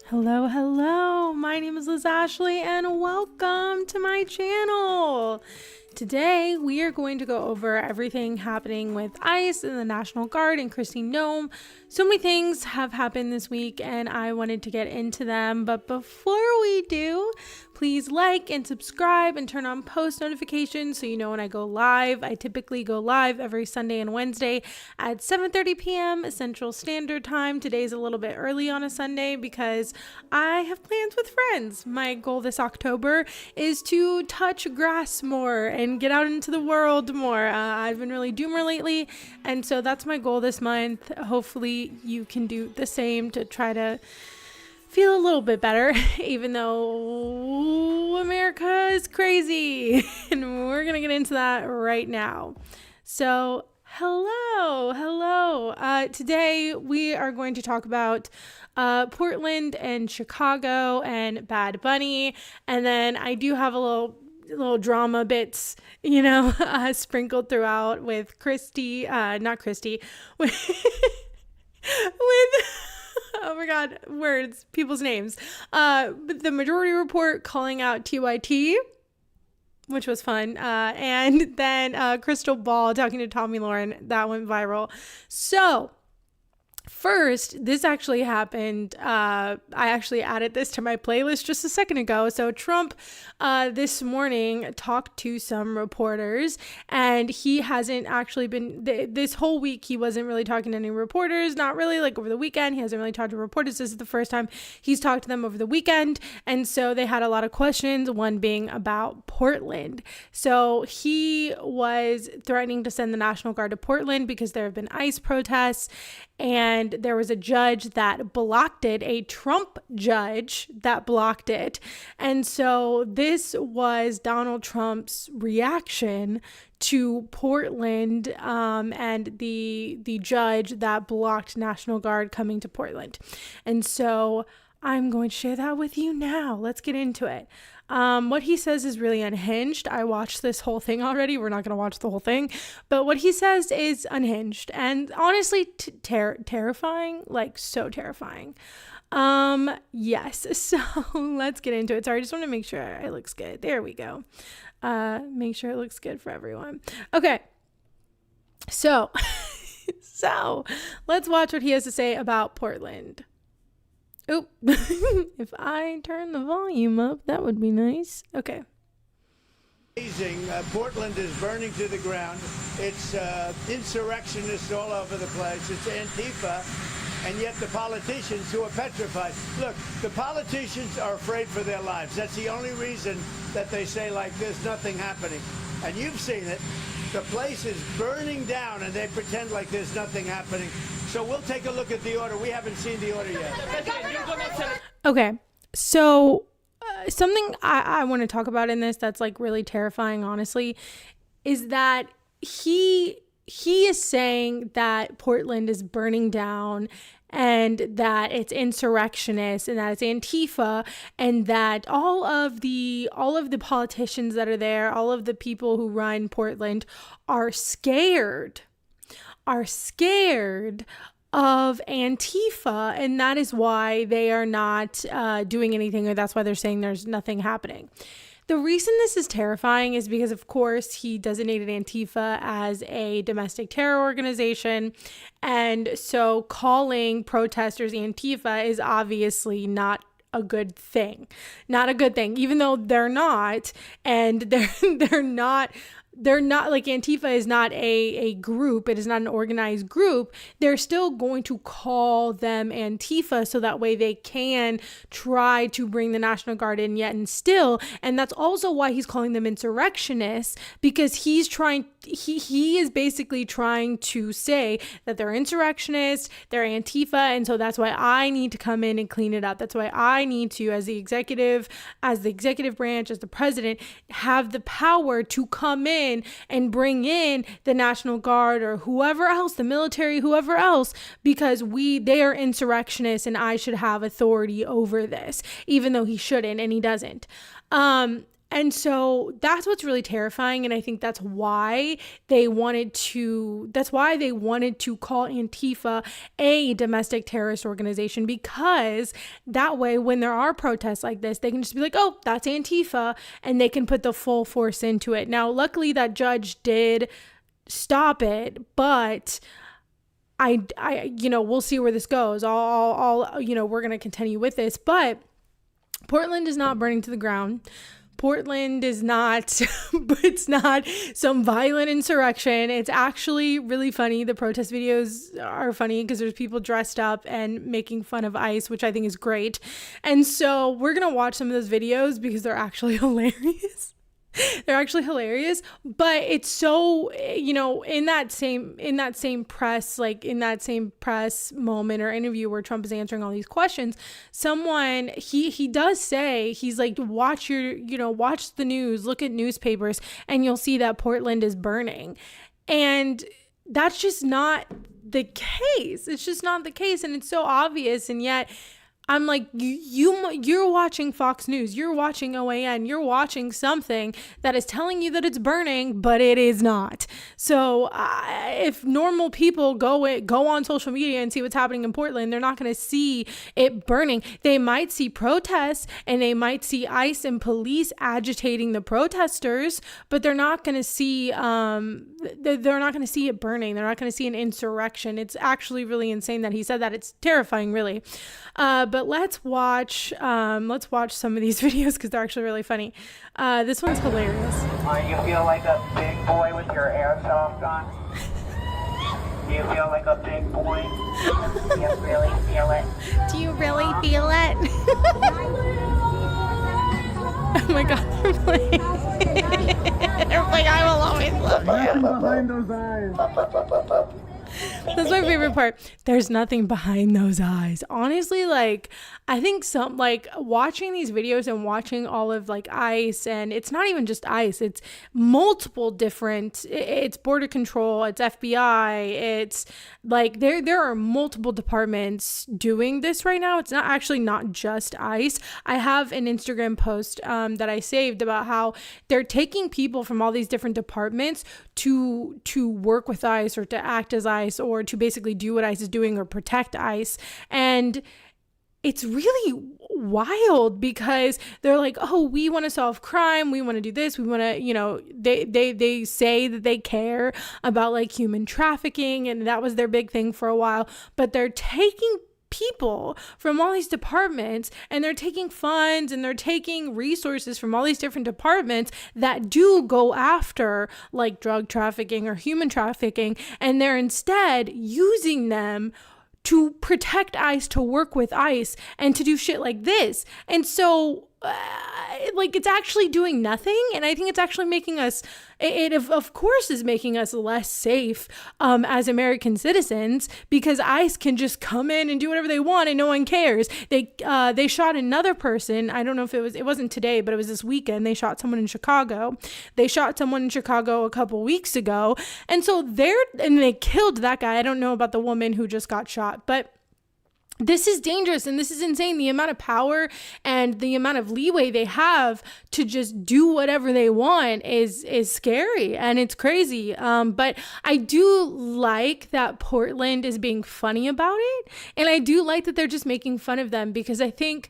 Hello, hello. My name is Liz Ashley and welcome to my channel. Today, we are going to go over everything happening with ICE and the National Guard and Kristi Noem. So many things have happened this week and I wanted to get into them. But before we do, please like and subscribe and turn on post notifications so you know when I go live. I typically go live every Sunday and Wednesday at 7:30 p.m. Central Standard Time. Today's a little bit early on a Sunday because I have plans with friends. My goal this October is to touch grass more and get out into the world more. I've been really doomer lately, and so that's my goal this month. Hopefully you can do the same to try to feel a little bit better, even though America is crazy. And we're going to get into that right now. So hello. Today we are going to talk about Portland and Chicago and Bad Bunny. And then I do have a little drama bits, sprinkled throughout with with oh my god, people's names. But the Majority Report calling out TYT, which was fun. And then Crystal Ball talking to Tommy Lauren, that went viral. So first, this actually happened. I actually added this to my playlist just a second ago. So Trump this morning talked to some reporters, and he hasn't actually been, this whole week, he wasn't really talking to any reporters, not really, like over the weekend. He hasn't really talked to reporters. This is the first time he's talked to them over the weekend. And so they had a lot of questions, one being about Portland. So he was threatening to send the National Guard to Portland because there have been ICE protests. And there was a judge that blocked it, a Trump judge that blocked it. And so this was Donald Trump's reaction to Portland and the judge that blocked National Guard coming to Portland. And so I'm going to share that with you now. Let's get into it. What he says is really unhinged. I watched this whole thing already. We're not going to watch the whole thing, but what he says is unhinged and honestly terrifying, like so terrifying. Yes. So let's get into it. Sorry, I just want to make sure it looks good. There we go. Make sure it looks good for everyone. Okay. So let's watch what he has to say about Portland. Oh, if I turn the volume up, that would be nice. Okay. Amazing. Portland is burning to the ground. It's insurrectionists all over the place. It's Antifa. And yet the politicians who are petrified. Look, the politicians are afraid for their lives. That's the only reason that they say like there's nothing happening. And you've seen it. The place is burning down and they pretend like there's nothing happening. So we'll take a look at the order. We haven't seen the order yet. Okay. So something I want to talk about in this that's like really terrifying, honestly, is that he is saying that Portland is burning down and that it's insurrectionists and that it's Antifa and that all of the politicians that are there, all of the people who run Portland are scared of Antifa, and that is why they are not doing anything, or that's why they're saying there's nothing happening. The reason this is terrifying is because, of course, he designated Antifa as a domestic terror organization. And so calling protesters Antifa is obviously not a good thing. Not a good thing, even though they're not. And they're not like Antifa is not a group. It is not an organized group. They're still going to call them Antifa so that way they can try to bring the National Guard in yet and still. And that's also why he's calling them insurrectionists, because he is basically trying to say that they're insurrectionists, they're Antifa. And so that's why I need to come in and clean it up. That's why I need to, as the executive branch, as the president, have the power to come in and bring in the National Guard or whoever else, the military, whoever else, because they are insurrectionists and I should have authority over this, even though he shouldn't and he doesn't. And so that's what's really terrifying. And I think that's why they wanted to call Antifa a domestic terrorist organization, because that way, when there are protests like this, they can just be like, oh, that's Antifa, and they can put the full force into it. Now, luckily that judge did stop it, but I, we'll see where this goes. We're going to continue with this, but Portland is not burning to the ground. Portland is not, it's not some violent insurrection. It's actually really funny. The protest videos are funny because there's people dressed up and making fun of ICE, which I think is great. And so we're going to watch some of those videos because they're actually hilarious. They're actually hilarious, but it's so, in that same press moment or interview where Trump is answering all these questions, someone, he does say, he's like, watch the news, look at newspapers, and you'll see that Portland is burning. And that's just not the case. It's just not the case. And it's so obvious. And yet I'm like, you're watching Fox News, you're watching OAN, you're watching something that is telling you that it's burning, but it is not. So if normal people go on social media and see what's happening in Portland, they're not going to see it burning. They might see protests and they might see ICE and police agitating the protesters, but they're not going to see they're not going to see it burning. They're not going to see an insurrection. It's actually really insane that he said that. It's terrifying, really. But let's watch some of these videos because they're actually really funny. This one's hilarious. You feel like a big boy with your airsoft gun? Do you feel like a big boy? Do you really feel it? Do you really feel it? Oh my God, they're playing. They're like, I will always love you. Behind those eyes. That's my favorite part. There's nothing behind those eyes. Honestly, like, I think watching these videos and watching all of like ICE, and it's not even just ICE, it's multiple different, it's border control, it's FBI, it's like there are multiple departments doing this right now. It's not just ICE. I have an Instagram post that I saved about how they're taking people from all these different departments to work with ICE or to act as ICE or to basically do what ICE is doing or protect ICE. And it's really wild because they're like, oh, we want to solve crime. We want to do this. We want to, they say that they care about like human trafficking. And that was their big thing for a while. But they're taking people from all these departments and they're taking funds and they're taking resources from all these different departments that do go after like drug trafficking or human trafficking, and they're instead using them to protect ICE, to work with ICE, and to do shit like this. And so it's actually doing nothing. And I think it's actually making us, it of course is making us less safe as American citizens, because ICE can just come in and do whatever they want and no one cares. They shot another person. I don't know if it wasn't today, but it was this weekend. They shot someone in Chicago. They shot someone in Chicago a couple weeks ago. And so they killed that guy. I don't know about the woman who just got shot, but this is dangerous and this is insane. The amount of power and the amount of leeway they have to just do whatever they want is scary and it's crazy. But I do like that Portland is being funny about it. And I do like that they're just making fun of them, because I think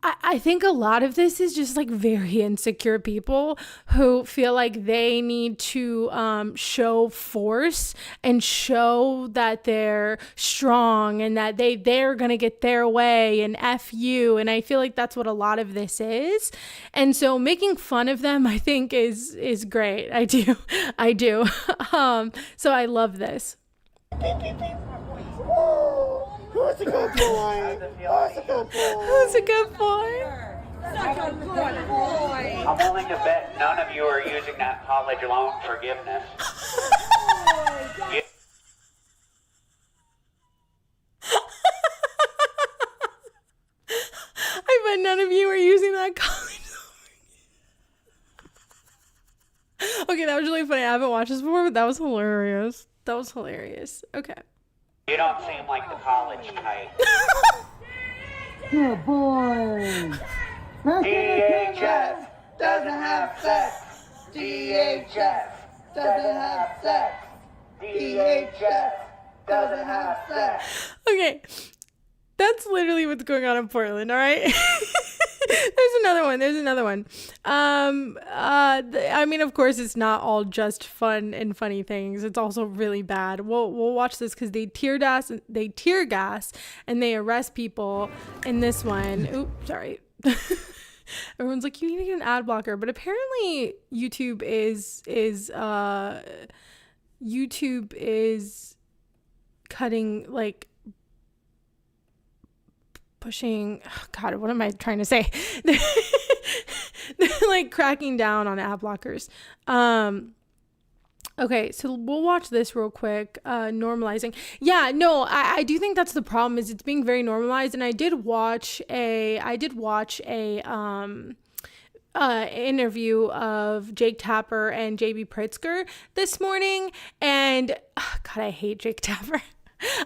a lot of this is just like very insecure people who feel like they need to show force and show that they're strong and that they're going to get their way and F you. And I feel like that's what a lot of this is. And so making fun of them, I think is great. I do. So I love this. Who's a good boy? Who's a good boy? Such a good boy. I'm willing to bet none of you are using that college loan forgiveness. I bet none of you are using that college. Okay, that was really funny. I haven't watched this before, but that was hilarious. Okay. You don't seem like the college type. Good boy. DHS. doesn't have sex. DHS doesn't have sex. DHS doesn't have sex. Okay, that's literally what's going on in Portland, all right? There's another one. I mean, of course, it's not all just fun and funny things. It's also really bad. We'll watch this because they tear gas, and they arrest people in this one. Oops, sorry. Everyone's like, you need to get an ad blocker, but apparently YouTube is cutting, like, pushing, oh God, what am I trying to say? They're like cracking down on ad blockers. Okay, so we'll watch this real quick. Normalizing. Yeah, no, I do think that's the problem, is it's being very normalized. And I did watch a interview of Jake Tapper and JB Pritzker this morning, and God, I hate Jake Tapper.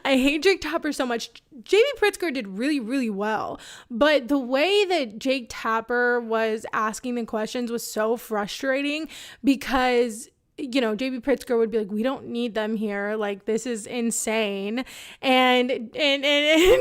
I hate Jake Tapper so much. JB Pritzker did really, really well, but the way that Jake Tapper was asking the questions was so frustrating because, you know, JB Pritzker would be like, we don't need them here. Like, this is insane. And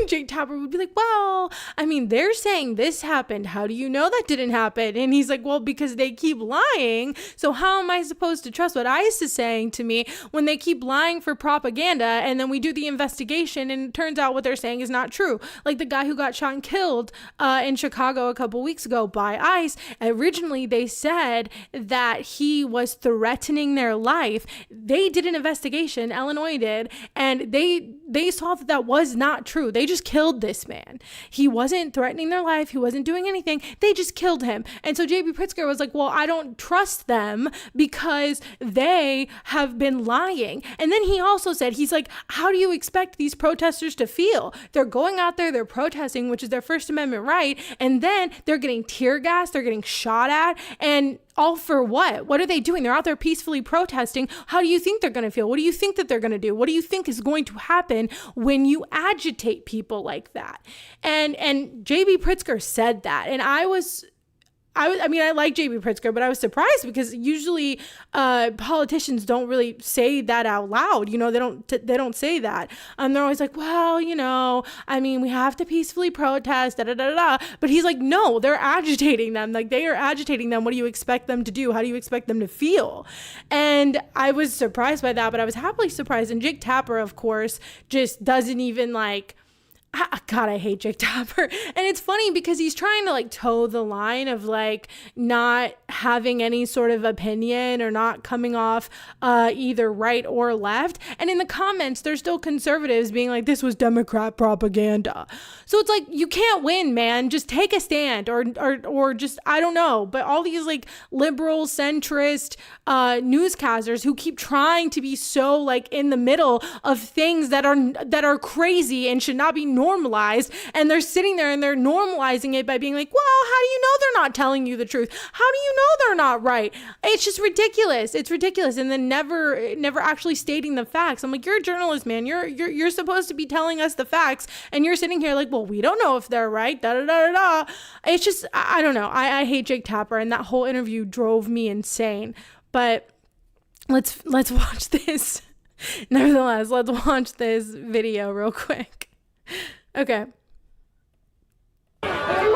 Jake Tapper would be like, well, I mean, they're saying this happened. How do you know that didn't happen? And he's like, well, because they keep lying. So how am I supposed to trust what ICE is saying to me when they keep lying for propaganda? And then we do the investigation and it turns out what they're saying is not true. Like the guy who got shot and killed in Chicago a couple weeks ago by ICE. Originally, they said that he was threatening their life. They did an investigation, Illinois did, and they saw that was not true. They just killed this man. He wasn't threatening their life. He wasn't doing anything. They just killed him. And so JB Pritzker was like, well, I don't trust them because they have been lying. And then he also said, he's like, how do you expect these protesters to feel? They're going out there, they're protesting, which is their First Amendment right, and then they're getting tear gas, they're getting shot at, and all for what? What are they doing? They're out there peacefully protesting. How do you think they're going to feel? What do you think that they're going to do? What do you think is going to happen when you agitate people like that? And JB Pritzker said that. And I mean, I like JB Pritzker, but I was surprised because usually politicians don't really say that out loud. You know, they don't say that. They're always like, well, you know, I mean, we have to peacefully protest, da da da da. But he's like, no, they're agitating them. Like, they are agitating them. What do you expect them to do? How do you expect them to feel? And I was surprised by that, but I was happily surprised. And Jake Tapper, of course, just doesn't even like, God, I hate Jake Tapper. And it's funny because he's trying to like toe the line of like not having any sort of opinion or not coming off either right or left. And in the comments, there's still conservatives being like, this was Democrat propaganda. So it's like, you can't win, man. Just take a stand or just, I don't know. But all these like liberal centrist newscasters who keep trying to be so like in the middle of things that are crazy and should not be normalized, and they're sitting there and they're normalizing it by being like, well, how do you know they're not telling you the truth? How do you know they're not right? It's just ridiculous. It's ridiculous. And then never actually stating the facts. I'm like, you're a journalist, man. You're supposed to be telling us the facts, and you're sitting here like, well, we don't know if they're right. Da da da da da. It's just, I don't know. I hate Jake Tapper, and that whole interview drove me insane. But let's watch this. Nevertheless, let's watch this video real quick. Okay. Yeah,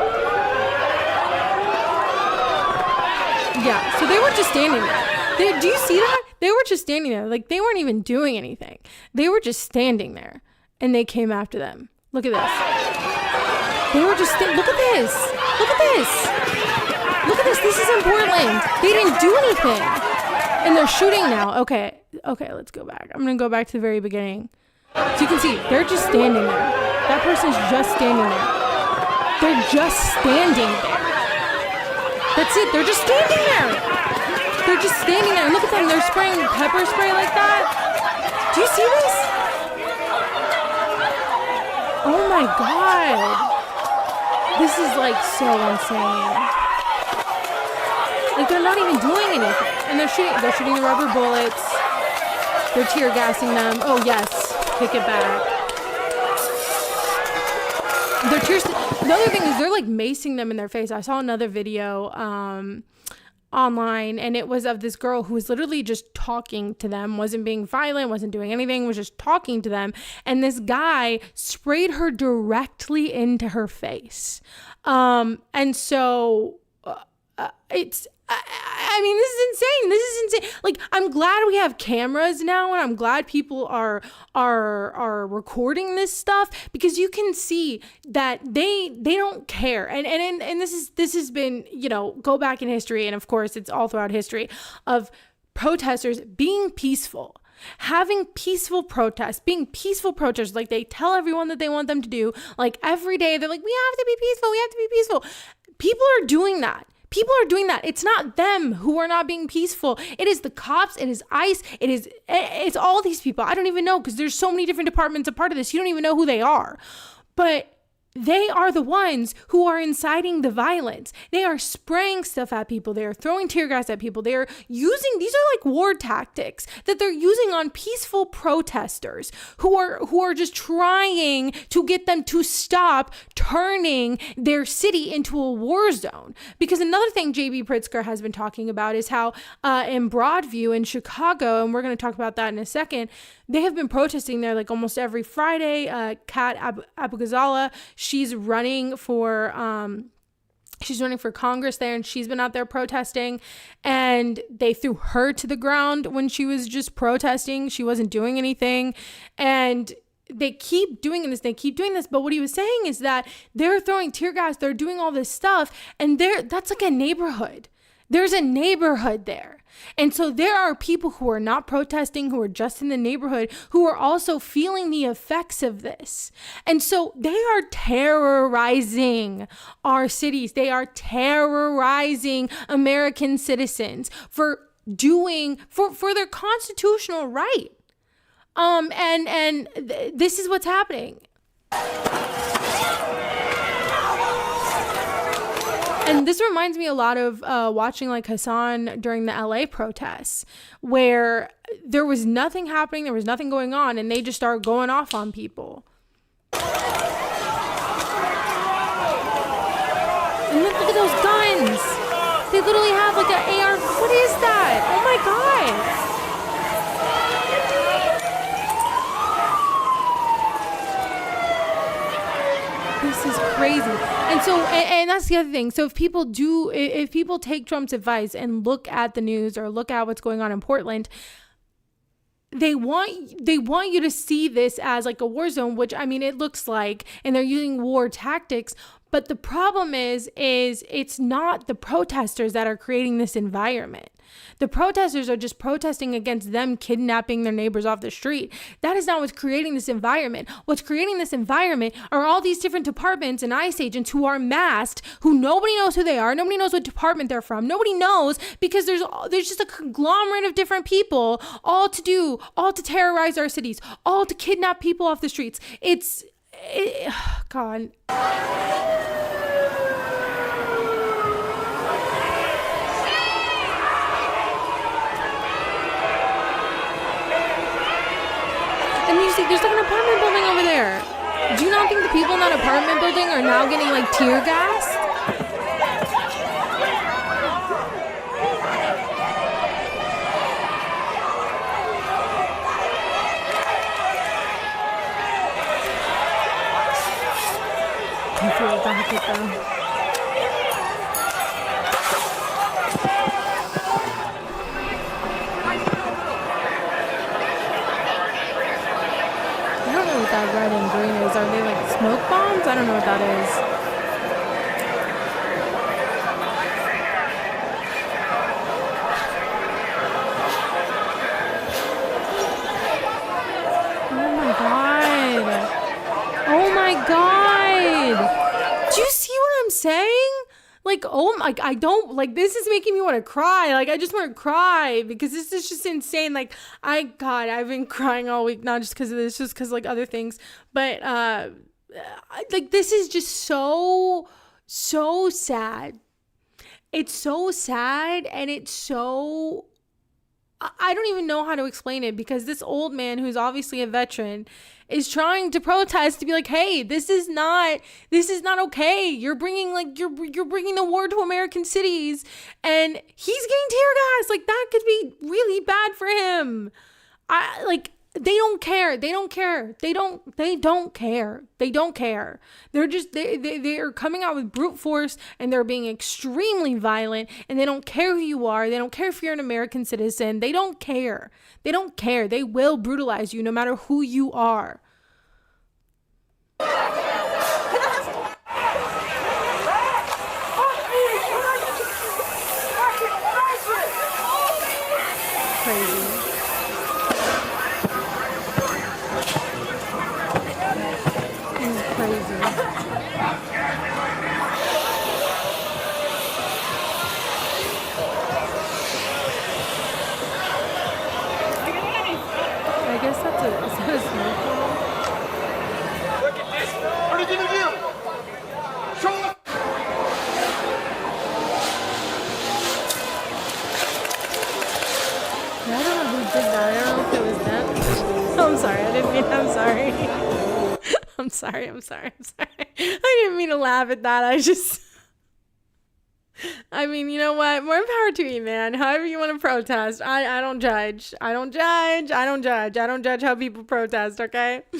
so they were just standing there. Do you see that? They were just standing there. Like, they weren't even doing anything. They were just standing there, and they came after them. Look at this. They were just look at this. Look at this. Look at this. This is in Portland. They didn't do anything. And they're shooting now. Okay, let's go back. I'm going to go back to the very beginning. So you can see, they're just standing there. That person's just standing there. They're just standing there. That's it. They're just standing there. They're just standing there. And look at them. They're spraying pepper spray like that. Do you see this? Oh my God. This is like so insane. Like, they're not even doing anything. And they're shooting the rubber bullets. They're tear gassing them. Oh yes. Kick it back. the other thing is they're like macing them in their face. I saw another video online, and it was of this girl who was literally just talking to them, wasn't being violent, wasn't doing anything, was just talking to them, and this guy sprayed her directly into her face. And so it's I mean, this is insane. This is insane. Like, I'm glad we have cameras now, and I'm glad people are recording this stuff, because you can see that they don't care. And this has been, you know, go back in history, and of course it's all throughout history of protesters being peaceful. Having peaceful protests, being peaceful protesters, like they tell everyone that they want them to do. Like every day they're like, we have to be peaceful, we have to be peaceful. People are doing that. People are doing that. It's not them who are not being peaceful. It is the cops. It is ICE. It's all these people. I don't even know, because there's so many different departments a part of this. You don't even know who they are. But they are the ones who are inciting the violence. They are spraying stuff at people. They are throwing tear gas at people. They are using, these are like war tactics that they're using on peaceful protesters who are just trying to get them to stop turning their city into a war zone. Because another thing JB Pritzker has been talking about is how in Broadview in Chicago, and we're going to talk about that in a second, they have been protesting there like almost every Friday. Kat Abugazala, she's running for Congress there, and she's been out there protesting, and they threw her to the ground when she was just protesting. She wasn't doing anything, and they keep doing this. But what he was saying is that they're throwing tear gas, they're doing all this stuff, and that's like a neighborhood. There's a neighborhood there. And so there are people who are not protesting, who are just in the neighborhood, who are also feeling the effects of this. And so they are terrorizing our cities. They are terrorizing American citizens for their constitutional right. This is what's happening. And this reminds me a lot of watching like Hassan during the LA protests, where there was nothing happening, there was nothing going on, and they just started going off on people. And look at those guns. They literally have like an AR. What is that? Oh my God. This is crazy. And so, and that's the other thing. So if people take Trump's advice and look at the news or look at what's going on in Portland, they want you to see this as like a war zone, which, I mean, it looks like, and they're using war tactics. But the problem is it's not the protesters that are creating this environment. The protesters are just protesting against them kidnapping their neighbors off the street. That is not what's creating this environment. What's creating this environment are all these different departments and ICE agents who are masked, who nobody knows who they are. Nobody knows what department they're from. Nobody knows, because there's just a conglomerate of different people, all to terrorize our cities, all to kidnap people off the streets. God. And you see, there's like an apartment building over there. Do you not think the people in that apartment building are now getting like tear gassed? I feel back at them. I don't know what that red and green is. Are they like smoke bombs? I don't know what that is. Oh my God. Oh my God. Do you see what I'm saying? Like, oh my, I don't, like, this is making me want to cry. Like, I just want to cry because this is just insane. Like, God, I've been crying all week, not just because of this, just because, like, other things. But, like, this is just so sad. It's so sad, and it's so I don't even know how to explain it, because this old man, who's obviously a veteran, is trying to protest to be like, hey, this is not okay. You're bringing you're bringing the war to American cities, and he's getting tear gas. Like, that could be really bad for him. They don't care. They don't care. They don't care. They don't care. They're just, they are coming out with brute force, and they're being extremely violent, and they don't care who you are. They don't care if you're an American citizen. They don't care. They don't care. They will brutalize you no matter who you are. Crazy. I guess that's is that a smoke bomb? Look at this. What are you gonna do? Show up. I don't know who did that. I don't know if it was them. I'm sorry. I didn't mean. I'm sorry. I'm sorry. I didn't mean to laugh at that. I mean, you know what? More power to you, man. However you want to protest. I don't judge. I don't judge how people protest, okay? They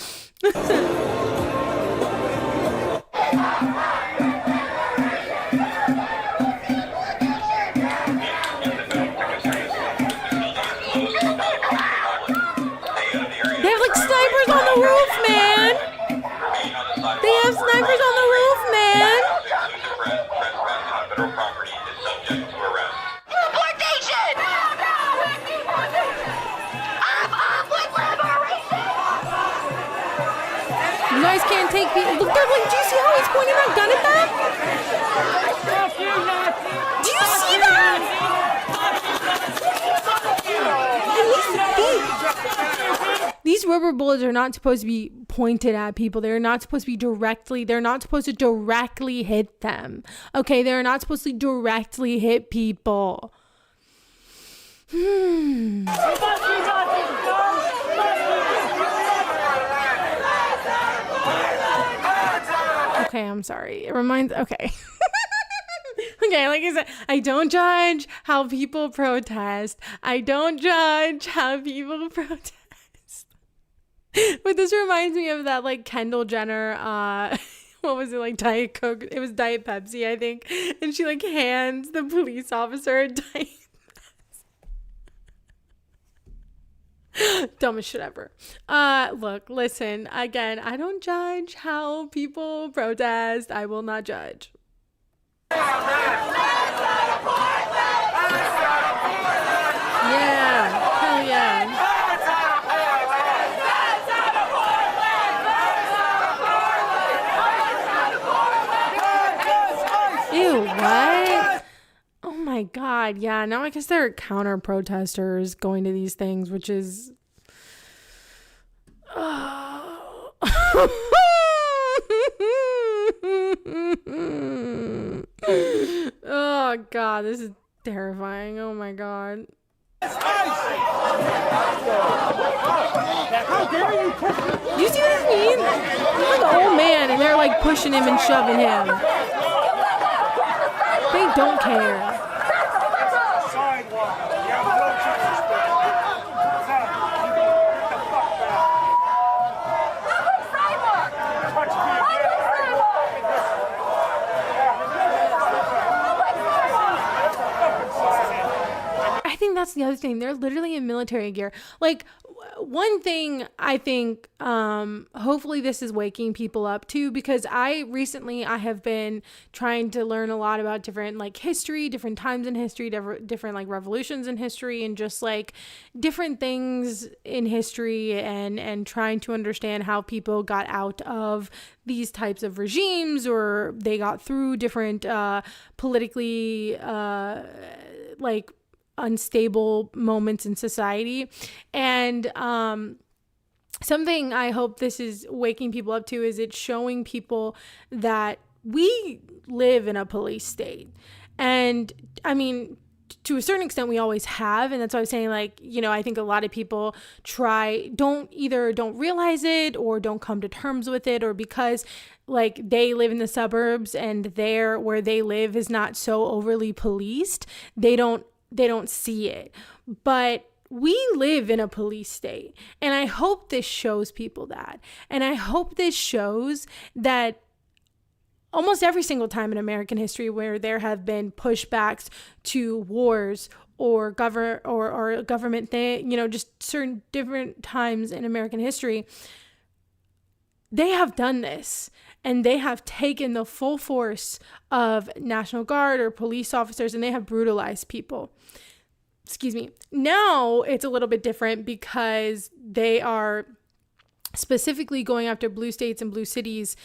have snipers on the roof, man. They have snipers on the roof, man. Federal property is subject to arrest. Deportation! I'm up with liberation! You guys can't take people. Look, they're do you see how he's pointing that gun at them? Do you see that? These rubber bullets are not supposed to be pointed at people. They're not supposed to be they're not supposed to directly hit them. Okay, they're not supposed to directly hit people. Okay, I'm sorry. It reminds, okay. Okay, like I said, I don't judge how people protest. But this reminds me of that, Kendall Jenner, what was it, Diet Coke? It was Diet Pepsi, I think. And she, hands the police officer a Diet Pepsi. Dumbest shit ever. Look, listen, again, I don't judge how people protest. I will not judge. Yeah, hell yeah. Ew, what? Oh my God, yeah, now I guess they're counter protesters going to these things, which is oh God, this is terrifying. Oh my God. You see what I mean? He's like an old man, and they're pushing him and shoving him. They don't care. I think that's the other thing. They're literally in military gear. One thing I think, hopefully this is waking people up too, because I have been trying to learn a lot about different history, different times in history, different revolutions in history, and just different things in history, and trying to understand how people got out of these types of regimes, or they got through different politically unstable moments in society. And something I hope this is waking people up to is it's showing people that we live in a police state. And I mean, to a certain extent, we always have. And that's why I'm saying, like, you know, I think a lot of people don't realize it or don't come to terms with it, or because like they live in the suburbs and where they live is not so overly policed, they don't see it. But we live in a police state. And I hope this shows people that. And I hope this shows that almost every single time in American history where there have been pushbacks to wars or government thing, you know, just certain different times in American history, they have done this. And they have taken the full force of National Guard or police officers, and they have brutalized people. Excuse me. Now it's a little bit different because they are specifically going after blue states and blue cities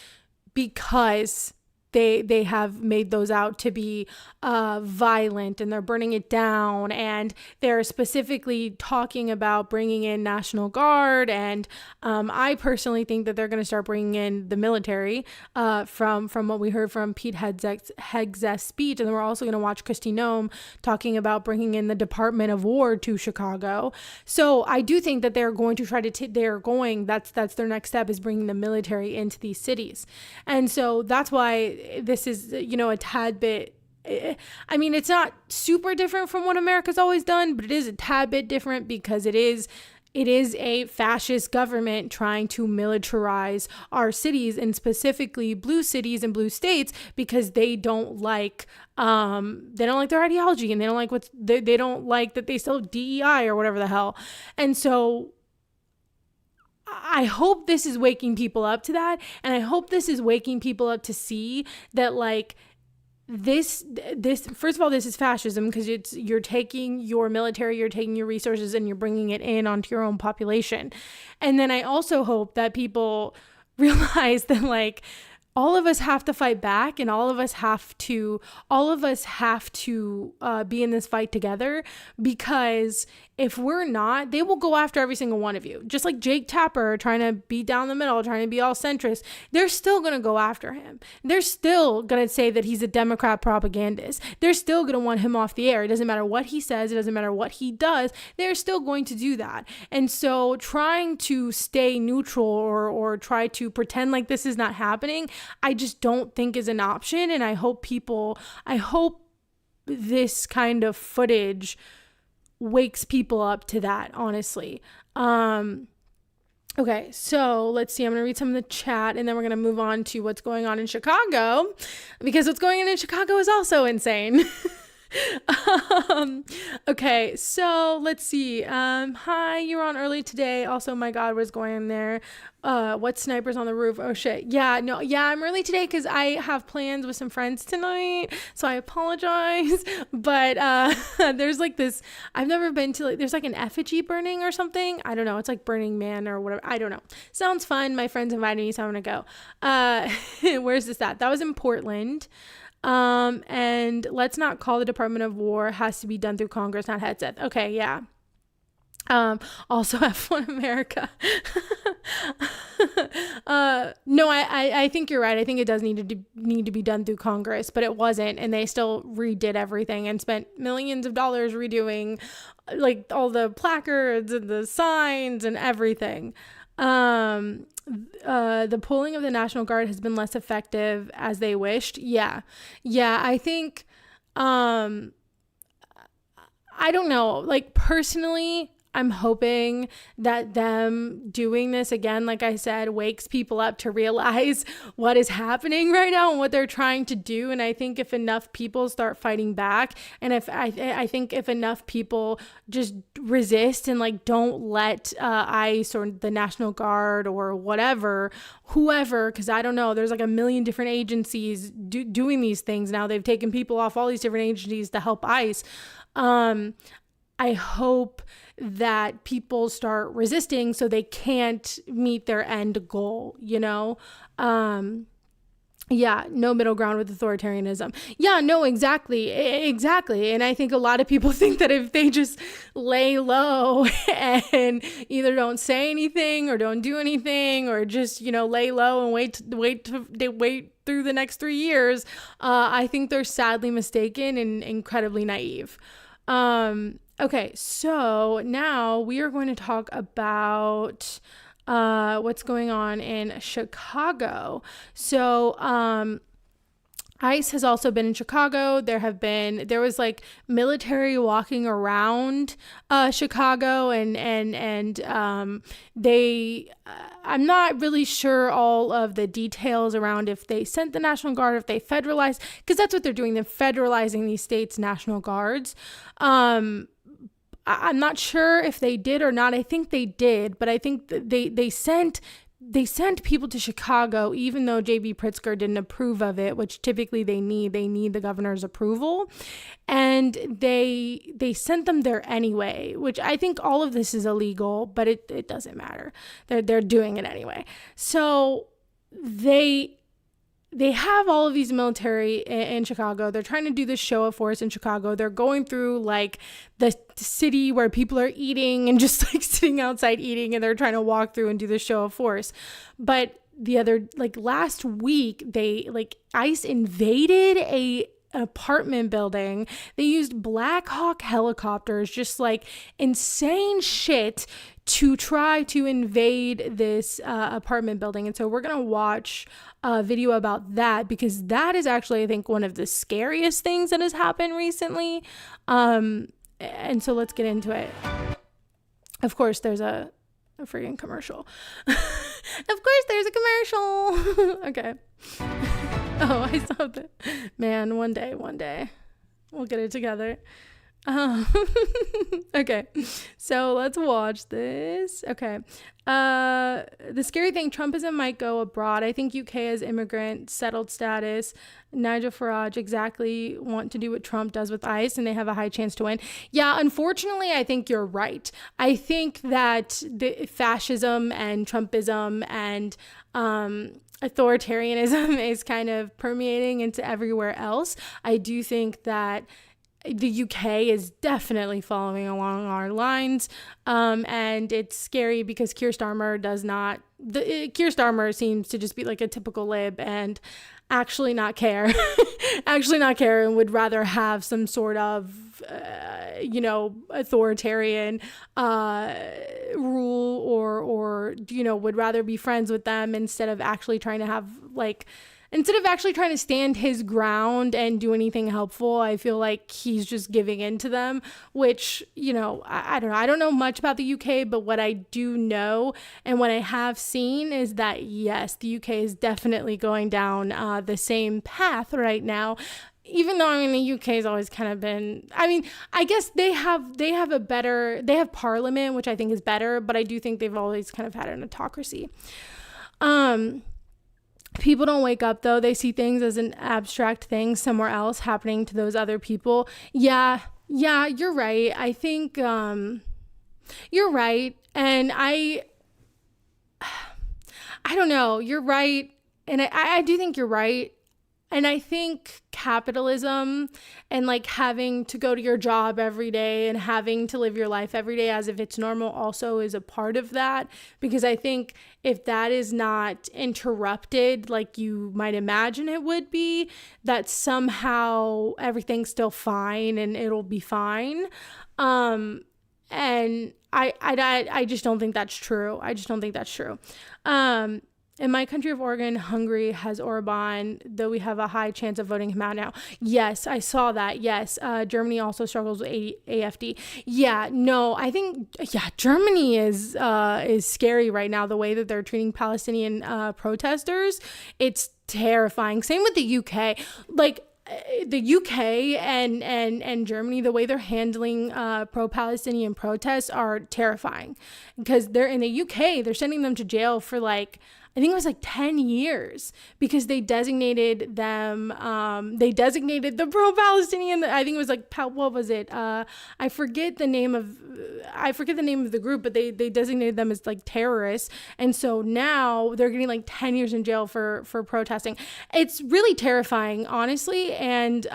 because they have made those out to be violent, and they're burning it down, and they're specifically talking about bringing in National Guard, and I personally think that they're going to start bringing in the military from what we heard from Pete Hegseth's speech, and then we're also going to watch Kristi Noem talking about bringing in the Department of War to Chicago. So I do think that they're going to try to that's their next step, is bringing the military into these cities. And so that's why this is, you know, a tad bit, I mean, it's not super different from what America's always done, but it is a tad bit different because it is a fascist government trying to militarize our cities, and specifically blue cities and blue states, because they don't like their ideology, and they don't like that they still have DEI or whatever the hell. And so I hope this is waking people up to that. And I hope this is waking people up to see that, like, this first of all, this is fascism, because you're taking your military, you're taking your resources, and you're bringing it in onto your own population. And then I also hope that people realize that, like, all of us have to fight back, and all of us have to be in this fight together, because if we're not, they will go after every single one of you. Just like Jake Tapper trying to be down the middle, trying to be all centrist, they're still going to go after him. They're still going to say that he's a Democrat propagandist. They're still going to want him off the air. It doesn't matter what he says. It doesn't matter what he does. They're still going to do that. And so trying to stay neutral or try to pretend like this is not happening, I just don't think is an option. And I hope this kind of footage wakes people up to that, honestly. Okay, so let's see. I'm going to read some of the chat, and then we're going to move on to what's going on in Chicago, because what's going on in Chicago is also insane. Okay, so let's see. Hi, you were on early today. Also, my God, what's going on there? What snipers on the roof? Oh shit. Yeah, I'm early today because I have plans with some friends tonight, so I apologize. But there's like this, I've never been to, like, there's like an effigy burning or something. I don't know. It's like Burning Man or whatever. I don't know. Sounds fun. My friends invited me, so I'm gonna go. Where's this at? That was in Portland. And let's not call the Department of War, has to be done through Congress, not Hegseth. Okay, yeah. Also F1 America. No, I think you're right. I think it does need to be done through Congress, but it wasn't, and they still redid everything and spent millions of dollars redoing, like, all the placards and the signs and everything. The pulling of the National Guard has been less effective as they wished. Yeah, I think, I don't know, like, personally, I'm hoping that them doing this again, like I said, wakes people up to realize what is happening right now and what they're trying to do. And I think if enough people start fighting back, and if I think if enough people just resist and, like, don't let ICE or the National Guard or whoever, because I don't know, there's like a million different agencies doing these things now. They've taken people off all these different agencies to help ICE. I hope that people start resisting so they can't meet their end goal, you know? Yeah, no middle ground with authoritarianism. Yeah, no, exactly. And I think a lot of people think that if they just lay low and either don't say anything or don't do anything, or just, you know, lay low and wait through the next 3 years, I think they're sadly mistaken and incredibly naive. Okay, so now we are going to talk about what's going on in Chicago. So, ICE has also been in Chicago. There was like military walking around Chicago, and I'm not really sure all of the details around if they sent the National Guard, if they federalized, because that's what they're doing. They're federalizing these states' National Guards. I'm not sure if they did or not. I think they did, but I think that they sent people to Chicago, even though J.B. Pritzker didn't approve of it, which typically they need the governor's approval. And they sent them there anyway, which I think all of this is illegal, but it doesn't matter. They're doing it anyway. So they have all of these military in Chicago. They're trying to do this show of force in Chicago. They're going through like the city where people are eating and just like sitting outside eating, and they're trying to walk through and do this show of force. But last week, ICE invaded a apartment building. They used Black Hawk helicopters, just like insane shit, to try to invade this apartment building. And so we're going to watch a video about that, because that is actually, I think, one of the scariest things that has happened recently. And so let's get into it. Of course, there's a freaking commercial. Of course, there's a commercial. Okay. Oh, I saw that. Man, one day, we'll get it together. Okay, so let's watch this. Okay. The scary thing, Trumpism might go abroad. I think UK has immigrant settled status. Nigel Farage exactly want to do what Trump does with ICE, and they have a high chance to win. Yeah, unfortunately, I think you're right. I think that the fascism and Trumpism and authoritarianism is kind of permeating into everywhere else. I do think that the UK is definitely following along our lines, and it's scary because Keir Starmer seems to just be like a typical lib and actually not care, and would rather have some sort of, authoritarian rule, or would rather be friends with them instead of actually trying to stand his ground and do anything helpful. I feel like he's just giving in to them, which, I don't know. I don't know much about the UK, but what I do know and what I have seen is that, yes, the UK is definitely going down the same path right now. Even though, the UK has always kind of been, I guess they have parliament, which I think is better, but I do think they've always kind of had an autocracy. People don't wake up, though. They see things as an abstract thing somewhere else happening to those other people. Yeah, you're right. I think you're right. And I don't know. You're right. And I do think you're right. And I think capitalism and like having to go to your job every day and having to live your life every day as if it's normal also is a part of that. Because I think if that is not interrupted like you might imagine it would be, that somehow everything's still fine and it'll be fine. And I just don't think that's true. In my country of Oregon, Hungary has Orban, though we have a high chance of voting him out now. Yes, I saw that. Yes. Germany also struggles with AFD. Yeah, no, I think, Germany is scary right now, the way that they're treating Palestinian protesters. It's terrifying. Same with the UK. Like, the UK and Germany, the way they're handling pro-Palestinian protests are terrifying, because they're in the UK, they're sending them to jail for I think it was 10 years because they designated them, they designated the pro-Palestinian, I think it was what was it? I forget the name of the group, but they designated them as terrorists. And so now they're getting 10 years in jail for protesting. It's really terrifying, honestly. And,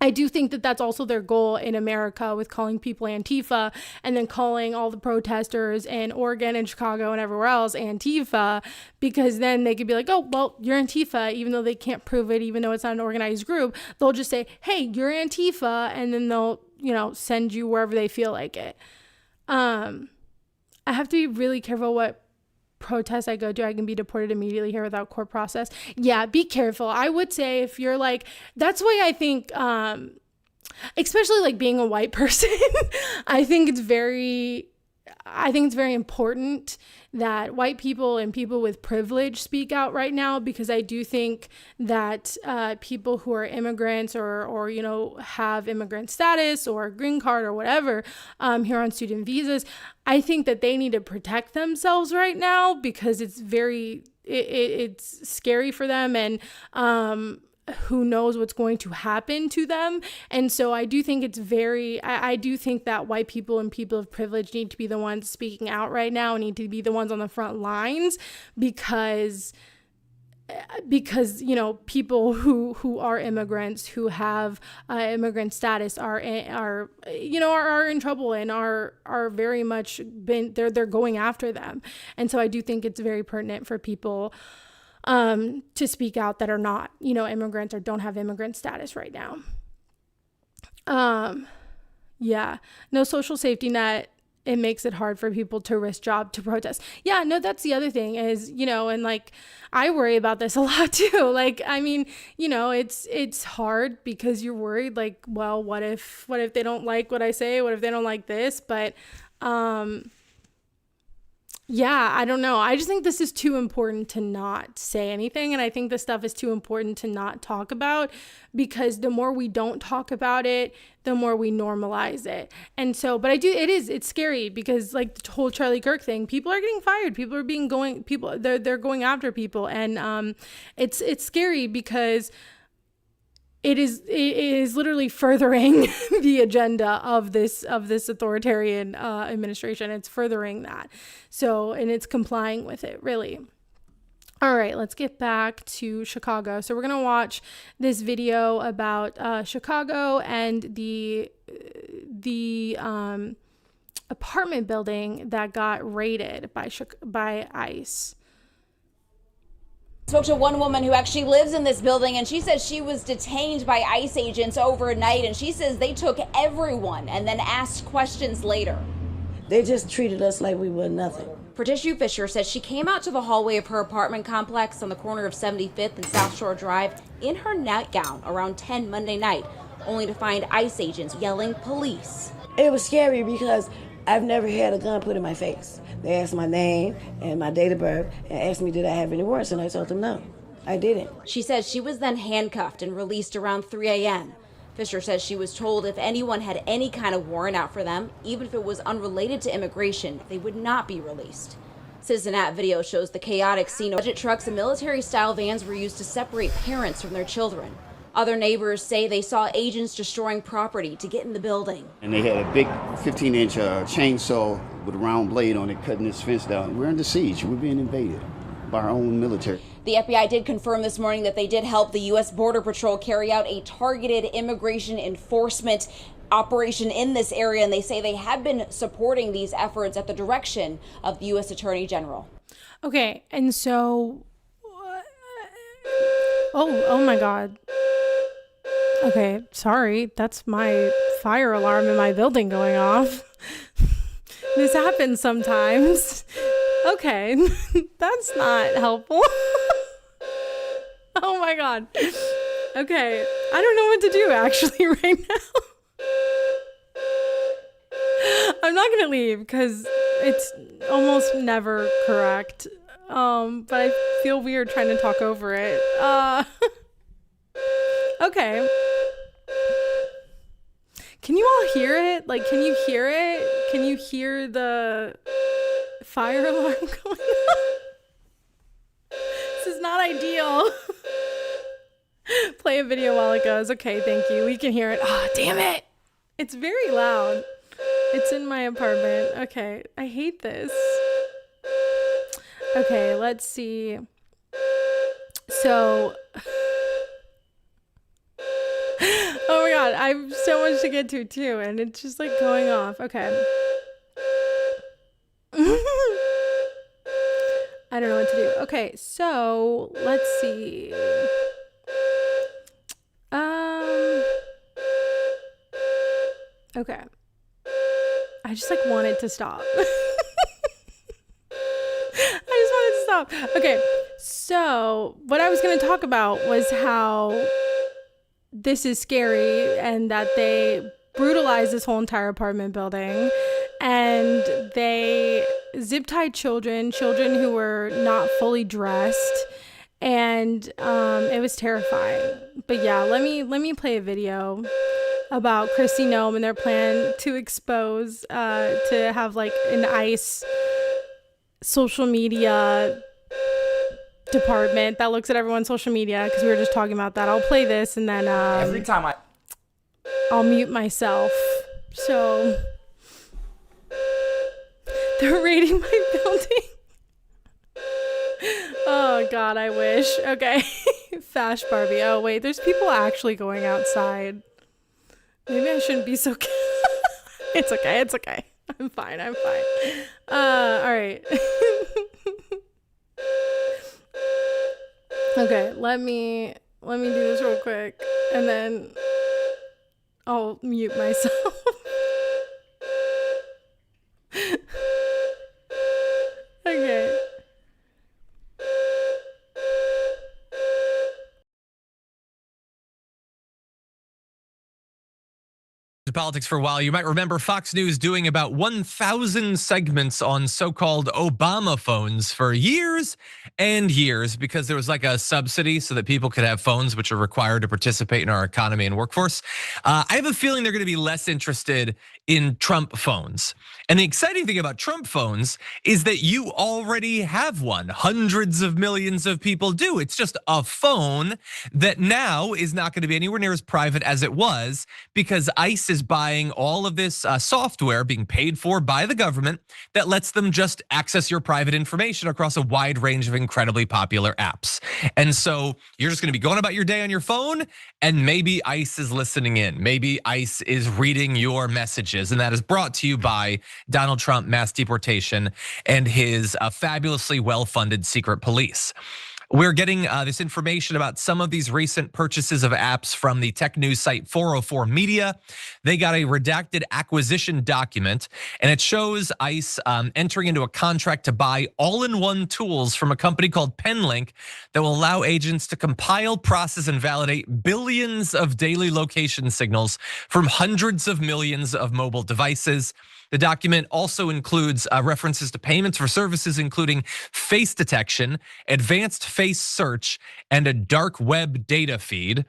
I do think that that's also their goal in America with calling people Antifa and then calling all the protesters in Oregon and Chicago and everywhere else Antifa, because then they could be like, oh, well, you're Antifa, even though they can't prove it, even though it's not an organized group. They'll just say, hey, you're Antifa, and then they'll, send you wherever they feel like it. I have to be really careful what protest I go to. I can be deported immediately here without court process. Yeah, be careful. I would say if you're like, that's why I think, especially like being a white person, I think it's very important that white people and people with privilege speak out right now, because I do think that people who are immigrants or have immigrant status or a green card or whatever here on student visas, I think that they need to protect themselves right now, because it's it's scary for them, and who knows what's going to happen to them. And so I do think I do think that white people and people of privilege need to be the ones speaking out right now, need to be the ones on the front lines, because people who are immigrants, who have immigrant status are in trouble and are very much they're going after them. And so I do think it's very pertinent for people to speak out that are not, immigrants or don't have immigrant status right now. Yeah, no social safety net. It makes it hard for people to risk job to protest. Yeah, no, that's the other thing is, and like, I worry about this a lot too. Like, I mean, it's hard because you're worried, like, well, what if they don't like what I say? What if they don't like this? But, yeah, I don't know. I just think this is too important to not say anything. And I think this stuff is too important to not talk about, because the more we don't talk about it, the more we normalize it. And so, but it's scary, because like the whole Charlie Kirk thing, people are getting fired. People are they're going after people. And it's scary, because it is literally furthering the agenda of this authoritarian administration. It's furthering that. So, and it's complying with it, really. All right, let's get back to Chicago. So we're going to watch this video about Chicago and the apartment building that got raided by ICE. Spoke to one woman who actually lives in this building, and she says she was detained by ICE agents overnight, and she says they took everyone and then asked questions later. They just treated us like we were nothing. Patricia Fisher says she came out to the hallway of her apartment complex on the corner of 75th and South Shore Drive in her nightgown around 10 Monday night, only to find ICE agents yelling police. It was scary because I've never had a gun put in my face. They asked my name and my date of birth and asked me did I have any warrants, and I told them no, I didn't. She says she was then handcuffed and released around 3 a.m. Fisher says she was told if anyone had any kind of warrant out for them, even if it was unrelated to immigration, they would not be released. Citizenat video shows the chaotic scene. Budget trucks and military-style vans were used to separate parents from their children. Other neighbors say they saw agents destroying property to get in the building. And they had a big 15-inch chainsaw with a round blade on it cutting this fence down. We're under siege. We're being invaded by our own military. The FBI did confirm this morning that they did help the U.S. Border Patrol carry out a targeted immigration enforcement operation in this area, and they say they have been supporting these efforts at the direction of the U.S. Attorney General. Okay, and so... Oh my God. Okay, sorry. That's my fire alarm in my building going off. This happens sometimes. Okay, that's not helpful. Oh my God. Okay, I don't know what to do actually right now. I'm not gonna leave because it's almost never correct. But I feel weird trying to talk over it. Okay. Can you all hear it? Like, can you hear it? Can you hear the fire alarm going on? This is not ideal. Play a video while it goes. Okay, thank you. We can hear it. Ah, damn it. It's very loud. It's in my apartment. Okay, I hate this. Okay, let's see. So, Oh my god, I have so much to get to too, and it's just like going off. Okay. I don't know what to do. Okay, so let's see. Okay. I just like wanted to stop. I just wanted to stop. Okay, so what I was going to talk about was how this is scary and that they brutalized this whole entire apartment building and they zip-tied children who were not fully dressed, and it was terrifying. But yeah, let me play a video about Kristi, Noem, and their plan to expose, to have like an ICE social media department that looks at everyone's social media, because we were just talking about that. I'll play this and then every time I'll mute myself. So they're raiding my building. Oh god, I wish. Okay. Fash Barbie. Oh wait, there's people actually going outside. Maybe I shouldn't be so It's okay. I'm fine. All right. Okay, let me do this real quick and then I'll mute myself. Okay. Politics for a while. You might remember Fox News doing about 1,000 segments on so-called Obama phones for years and years, because there was like a subsidy so that people could have phones which are required to participate in our economy and workforce. I have a feeling they're going to be less interested in Trump phones. And the exciting thing about Trump phones is that you already have one. Hundreds of millions of people do. It's just a phone that now is not going to be anywhere near as private as it was, because ICE is buying all of this software being paid for by the government that lets them just access your private information across a wide range of incredibly popular apps. And so you're just going to be going about your day on your phone, and maybe ICE is listening in. Maybe ICE is reading your messages, and that is brought to you by Donald Trump, mass deportation, and his fabulously well-funded secret police. We're getting this information about some of these recent purchases of apps from the tech news site 404 Media. They got a redacted acquisition document, and it shows ICE entering into a contract to buy all-in-one tools from a company called Penlink that will allow agents to compile, process, and validate billions of daily location signals from hundreds of millions of mobile devices. The document also includes references to payments for services, including face detection, advanced face search, and a dark web data feed.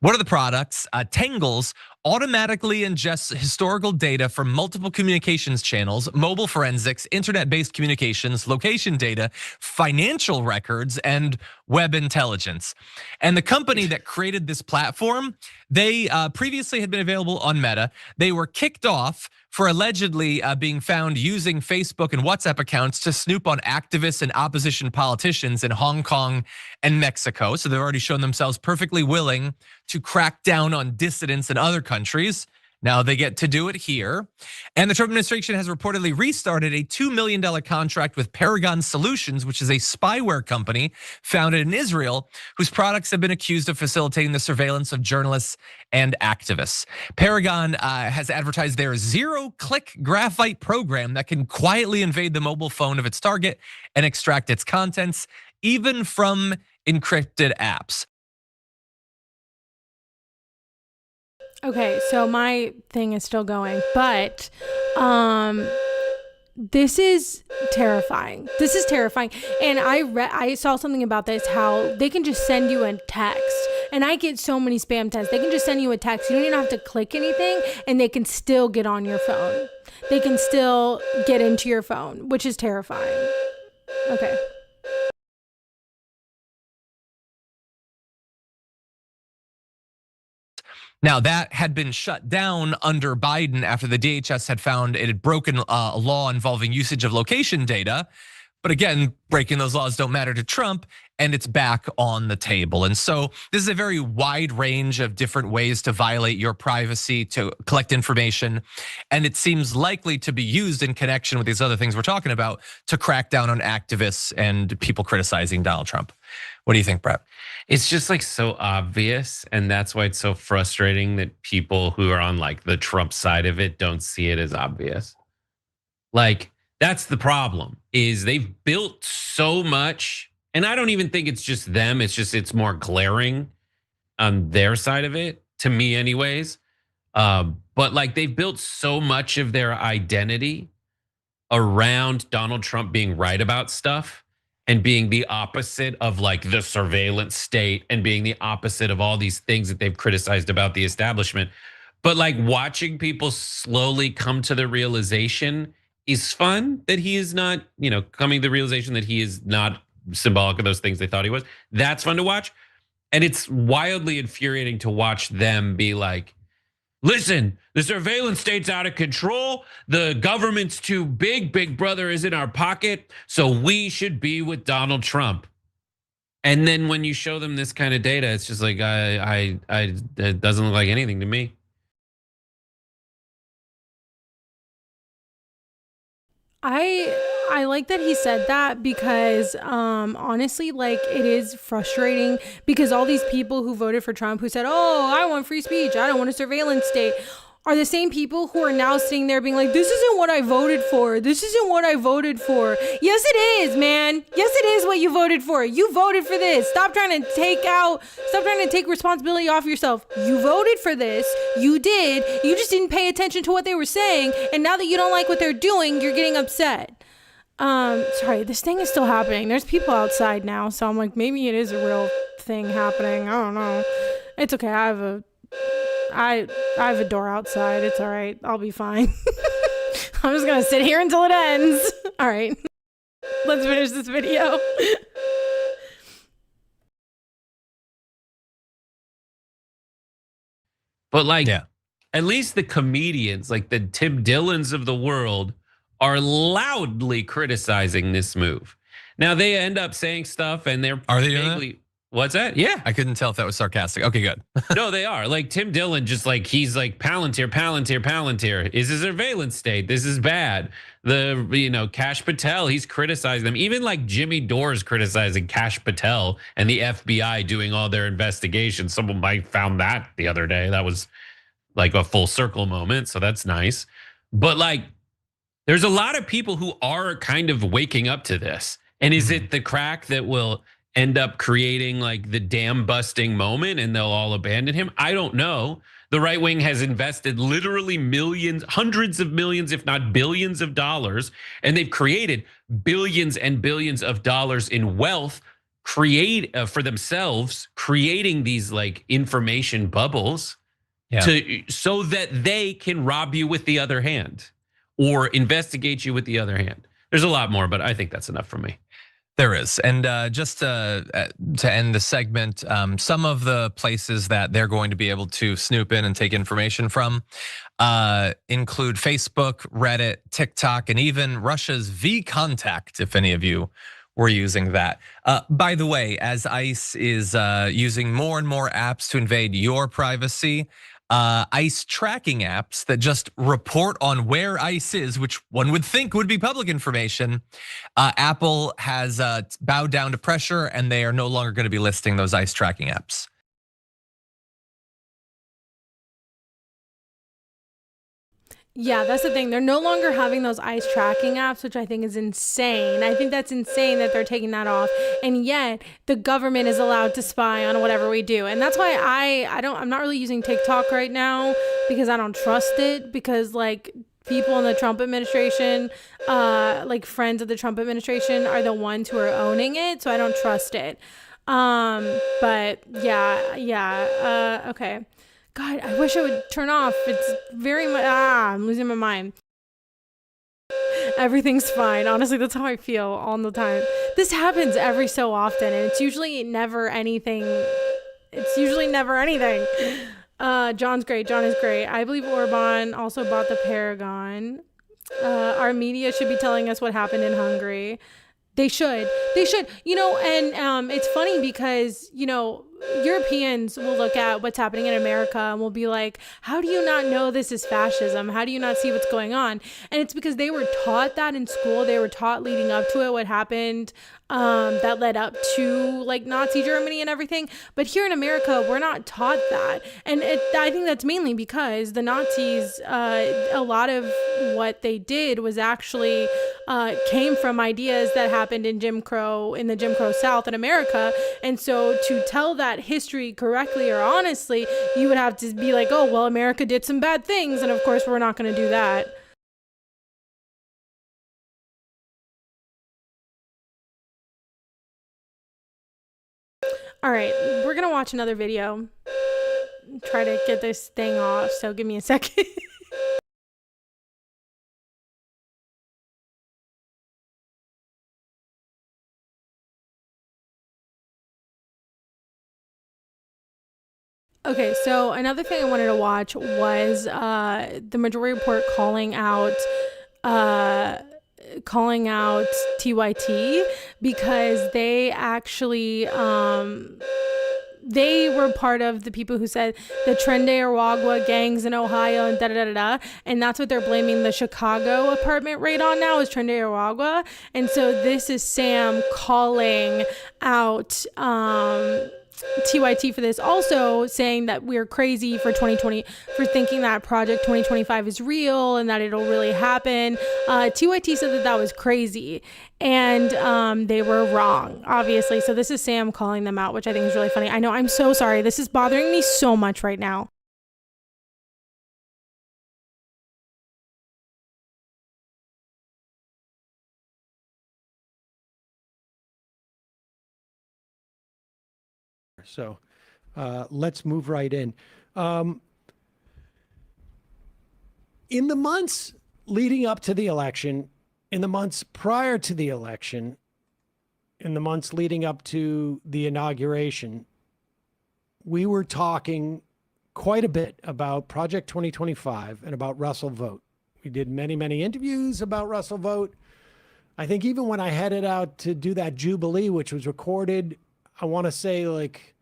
One of the products, Tangles, automatically ingests historical data from multiple communications channels, mobile forensics, internet-based communications, location data, financial records, and web intelligence. And the company that created this platform, they previously had been available on Meta. They were kicked off for allegedly being found using Facebook and WhatsApp accounts to snoop on activists and opposition politicians in Hong Kong and Mexico. So they've already shown themselves perfectly willing to crack down on dissidents in other countries. Now they get to do it here. And the Trump administration has reportedly restarted a $2 million contract with Paragon Solutions, which is a spyware company founded in Israel, whose products have been accused of facilitating the surveillance of journalists and activists. Paragon has advertised their zero-click graphite program that can quietly invade the mobile phone of its target and extract its contents, even from encrypted apps. Okay, so my thing is still going, but this is terrifying. And I saw something about this, how they can just send you a text. And I get so many spam texts. They can just send you a text. You don't even have to click anything, and they can still get on your phone. They can still get into your phone, which is terrifying. Okay. Now, that had been shut down under Biden after the DHS had found it had broken a law involving usage of location data. But again, breaking those laws don't matter to Trump. and it's back on the table. And so this is a very wide range of different ways to violate your privacy, to collect information. And it seems likely to be used in connection with these other things we're talking about to crack down on activists and people criticizing Donald Trump. What do you think, Brett? It's just like so obvious. And that's why it's so frustrating that people who are on like the Trump side of it don't see it as obvious. Like, that's the problem, is they've built so much. And I don't even think it's just them. It's more glaring on their side of it, to me anyways. But like, they've built so much of their identity around Donald Trump being right about stuff and being the opposite of like the surveillance state and being the opposite of all these things that they've criticized about the establishment. But like, watching people slowly come to the realization is fun, that he is not, coming to the realization that he is not symbolic of those things they thought he was. That's fun to watch. And it's wildly infuriating to watch them be like, listen, the surveillance state's out of control. The government's too big. Big brother is in our pocket. So we should be with Donald Trump. And then when you show them this kind of data, it's just like, it doesn't look like anything to me. I like that he said that because honestly, like, it is frustrating because all these people who voted for Trump who said, oh, I want free speech, I don't want a surveillance state, are the same people who are now sitting there being like, this isn't what I voted for. This isn't what I voted for. Yes, it is, man. Yes, it is what you voted for. You voted for this. Stop trying to take responsibility off yourself. You voted for this. You did. You just didn't pay attention to what they were saying. And now that you don't like what they're doing, you're getting upset. Sorry, this thing is still happening. There's people outside now. So I'm like, maybe it is a real thing happening. I don't know. It's okay. I have a door outside. It's all right. I'll be fine. I'm just going to sit here until it ends. All right. Let's finish this video. But like, at least the comedians, like the Tim Dillons of the world, are loudly criticizing this move. Now they end up saying stuff and are they doing that? What's that? Yeah. I couldn't tell if that was sarcastic. Okay, good. No, they are. Like Tim Dillon, just like, he's like, Palantir is a surveillance state. This is bad. Kash Patel, he's criticizing them. Even like Jimmy Dore's criticizing Kash Patel and the FBI doing all their investigations. Someone might found that the other day. That was like a full circle moment. So that's nice. But like, there's a lot of people who are kind of waking up to this. And is it the crack that will end up creating like the dam busting moment and they'll all abandon him? I don't know. The right wing has invested literally millions, hundreds of millions, if not billions of dollars, and they've created billions and billions of dollars in wealth for themselves, creating these like information bubbles so that they can rob you with the other hand or investigate you with the other hand. There's a lot more, but I think that's enough for me. There is. And just to end the segment, some of the places that they're going to be able to snoop in and take information from include Facebook, Reddit, TikTok, and even Russia's VKontakte, if any of you were using that. By the way, as ICE is using more and more apps to invade your privacy, ICE tracking apps that just report on where ICE is, which one would think would be public information. Apple has bowed down to pressure and they are no longer going to be listing those ICE tracking apps. Yeah, that's the thing. They're no longer having those ICE tracking apps, which I think is insane. I think that's insane that they're taking that off. And yet the government is allowed to spy on whatever we do. And that's why I'm not really using TikTok right now because I don't trust it, because like people in the Trump administration, like friends of the Trump administration are the ones who are owning it. So I don't trust it. But yeah. Okay. God, I wish I would turn off. It's very much, I'm losing my mind. Everything's fine. Honestly, that's how I feel all the time. This happens every so often, and it's usually never anything. John's great. John is great. I believe Orban also bought the Paragon. Our media should be telling us what happened in Hungary. They should. They should. And it's funny because, Europeans will look at what's happening in America and will be like, how do you not know this is fascism? How do you not see what's going on? And it's because they were taught that in school. They were taught leading up to it what happened that led up to like Nazi Germany and everything. But here in America, we're not taught that. And I think that's mainly because the Nazis, a lot of what they did was actually came from ideas that happened in the Jim Crow South in America. And so to tell that history correctly or honestly, you would have to be like, oh, well, America did some bad things. And of course, we're not going to do that. All right, we're going to watch another video. Try to get this thing off. So give me a second. Okay, so another thing I wanted to watch was the majority report calling out TYT because they actually they were part of the people who said the Tren de Aragua gangs in Ohio and da-da-da-da-da. And that's what they're blaming the Chicago apartment raid on now is Tren de Aragua. And so this is Sam calling out TYT for this, also saying that we're crazy for 2020 for thinking that Project 2025 is real and that it'll really happen. TYT said that was crazy and they were wrong, obviously. So this is Sam calling them out, which I think is really funny. I know, I'm so sorry. This is bothering me so much right now. So let's move right in. In the months leading up to the election, in the months prior to the election, in the months leading up to the inauguration, we were talking quite a bit about Project 2025 and about Russell Vote. We did many, many interviews about Russell Vote. I think even when I headed out to do that Jubilee, which was recorded, I want to say like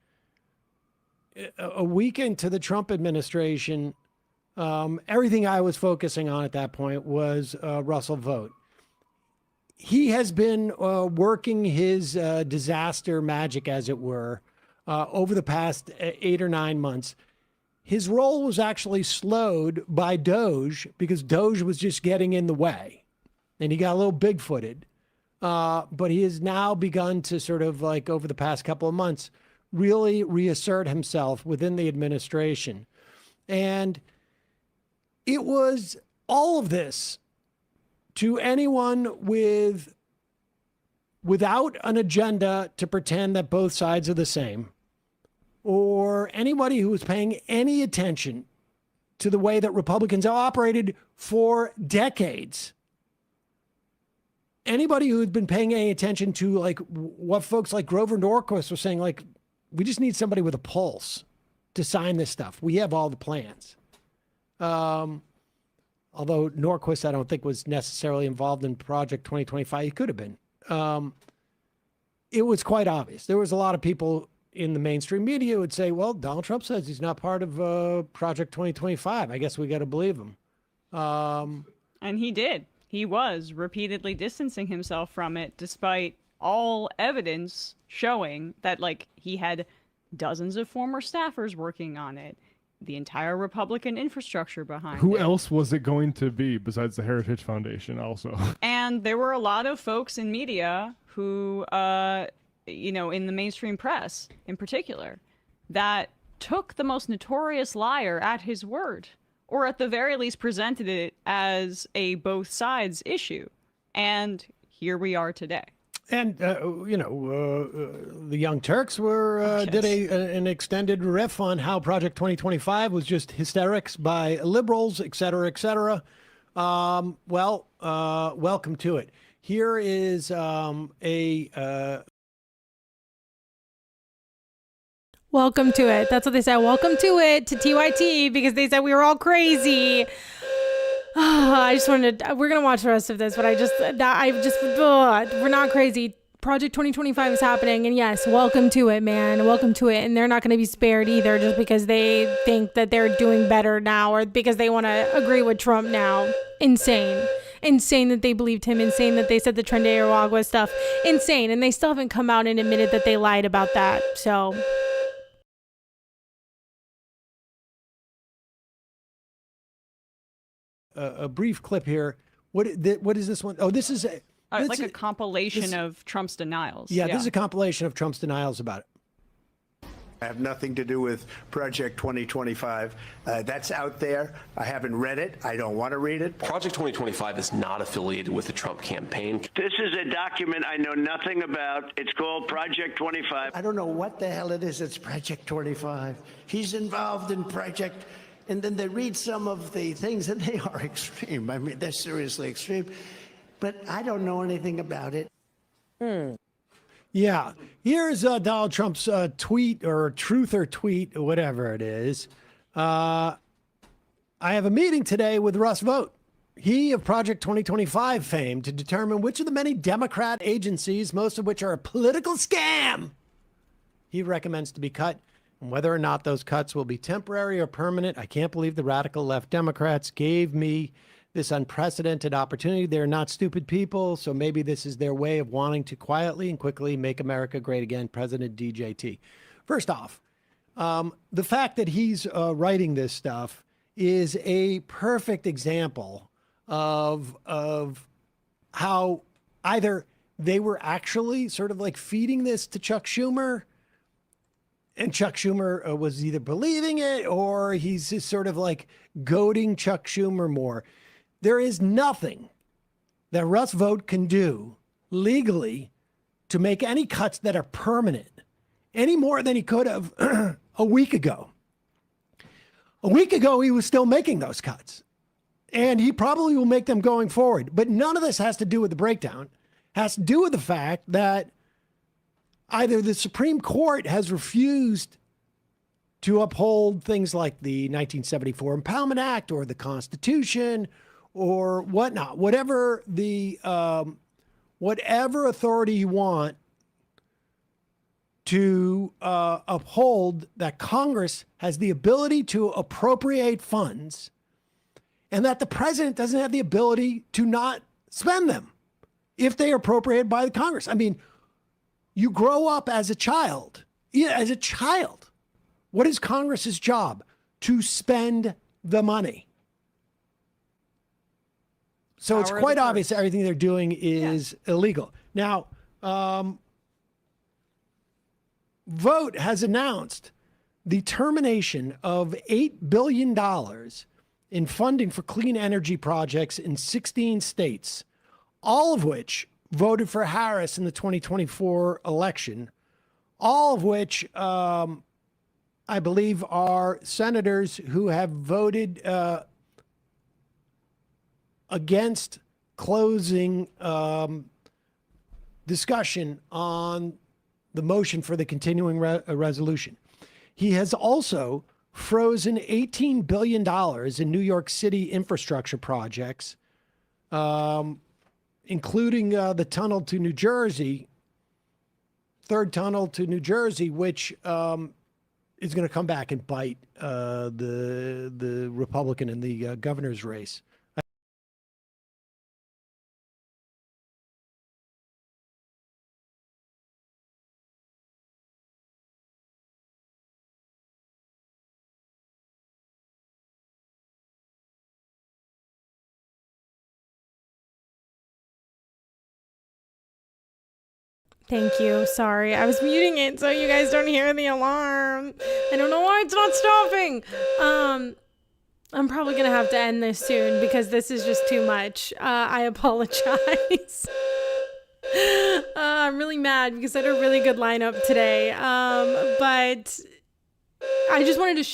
a week into the Trump administration, everything I was focusing on at that point was Russell Vote. He has been working his disaster magic, as it were, over the past 8 or 9 months. His role was actually slowed by Doge because Doge was just getting in the way and he got a little big-footed. But he has now begun to sort of like over the past couple of months really reassert himself within the administration. And it was all of this to anyone without an agenda to pretend that both sides are the same, or anybody who was paying any attention to the way that Republicans have operated for decades. Anybody who had been paying any attention to like what folks like Grover Norquist were saying, like, we just need somebody with a pulse to sign this stuff. We have all the plans. Although Norquist, I don't think was necessarily involved in Project 2025. He could have been. It was quite obvious. There was a lot of people in the mainstream media who would say, well, Donald Trump says he's not part of Project 2025. I guess we got to believe him. And he did. He was repeatedly distancing himself from it, despite all evidence showing that, like, he had dozens of former staffers working on it, the entire Republican infrastructure behind it. Who else was it going to be besides the Heritage Foundation also? And there were a lot of folks in media who, in the mainstream press in particular, that took the most notorious liar at his word, or at the very least presented it as a both sides issue. And here we are today. And, the Young Turks did an extended riff on how Project 2025 was just hysterics by liberals, et cetera, et cetera. Welcome to it. Here is Welcome to it. That's what they said. Welcome to it, to TYT, because they said we were all crazy. I just wanted to, we're going to watch the rest of this, but we're not crazy. Project 2025 is happening, and yes, welcome to it, man. Welcome to it. And they're not going to be spared either just because they think that they're doing better now or because they want to agree with Trump now. Insane. Insane that they believed him. Insane that they said the Tren de Aragua stuff. Insane. And they still haven't come out and admitted that they lied about that. So... a brief clip here. What is this one? Oh, this is like a compilation of Trump's denials. Yeah, this is a compilation of Trump's denials about it. I have nothing to do with Project 2025. That's out there. I haven't read it. I don't want to read it. Project 2025 is not affiliated with the Trump campaign. This is a document I know nothing about. It's called Project 25. I don't know what the hell it is. It's Project 25. He's involved in Project... And then they read some of the things, and they are extreme. I mean, they're seriously extreme. But I don't know anything about it. Yeah. Here's Donald Trump's tweet or truth or tweet, or whatever it is. I have a meeting today with Russ Vought, he of Project 2025 fame, to determine which of the many Democrat agencies, most of which are a political scam, he recommends to be cut. And whether or not those cuts will be temporary or permanent, I can't believe the radical left Democrats gave me this unprecedented opportunity. They're not stupid people, so maybe this is their way of wanting to quietly and quickly make America great again. President DJT. First off, the fact that he's writing this stuff is a perfect example of how either they were actually sort of like feeding this to Chuck Schumer, and Chuck Schumer was either believing it or he's just sort of like goading Chuck Schumer more. There is nothing that Russ Vought can do legally to make any cuts that are permanent any more than he could have a week ago. A week ago, he was still making those cuts, and he probably will make them going forward. But none of this has to do with the breakdown. It has to do with the fact that either the Supreme Court has refused to uphold things like the 1974 Impoundment Act or the Constitution or whatnot, whatever authority you want to uphold, that Congress has the ability to appropriate funds and that the president doesn't have the ability to not spend them if they are appropriated by the Congress. I mean, you grow up as a child. Yeah, as a child. What is Congress's job? To spend the money. So it's quite obvious that everything they're doing is illegal. Now, Vought has announced the termination of $8 billion in funding for clean energy projects in 16 states, all of which voted for Harris in the 2024 election, all of which I believe are senators who have voted against closing discussion on the motion for the continuing resolution. He has also frozen $18 billion in New York City infrastructure projects, including the tunnel to New Jersey, third tunnel to New Jersey, which is going to come back and bite the Republican in the governor's race. Thank you. Sorry. I was muting it so you guys don't hear the alarm. I don't know why it's not stopping. I'm probably going to have to end this soon because this is just too much. I apologize. I'm really mad because I had a really good lineup today. But I just wanted to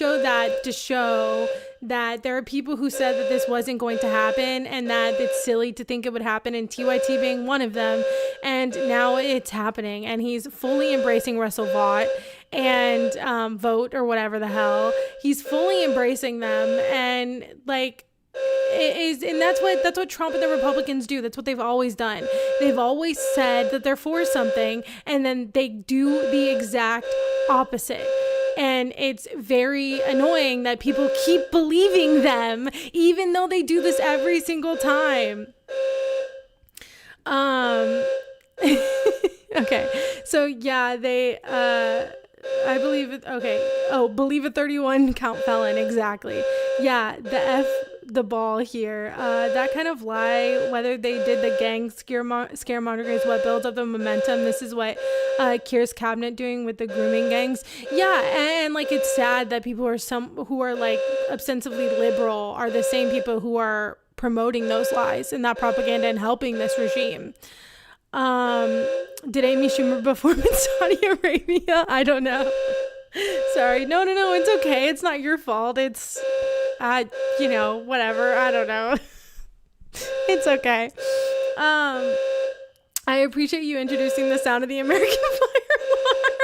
show that there are people who said that this wasn't going to happen and that it's silly to think it would happen, and TYT being one of them. And now it's happening, and he's fully embracing Russell Vought and Vought or whatever the hell. He's fully embracing them, and like And that's what Trump and the Republicans do. That's what they've always done. They've always said that they're for something, and then they do the exact opposite. And it's very annoying that people keep believing them, even though they do this every single time. Okay, so yeah, they I believe it. Okay. Oh, believe a 31 count felon. Exactly. Yeah. The ball here. That kind of lie, whether they did the gang scaremongering is what builds up the momentum. This is what Keir's cabinet doing with the grooming gangs. Yeah. And like, it's sad that people who are like ostensibly liberal are the same people who are promoting those lies and that propaganda and helping this regime. Did Amy Schumer perform in Saudi Arabia? I don't know. Sorry. No, it's okay. It's not your fault. It's, whatever. I don't know. It's okay. I appreciate you introducing the sound of the American fire alarm.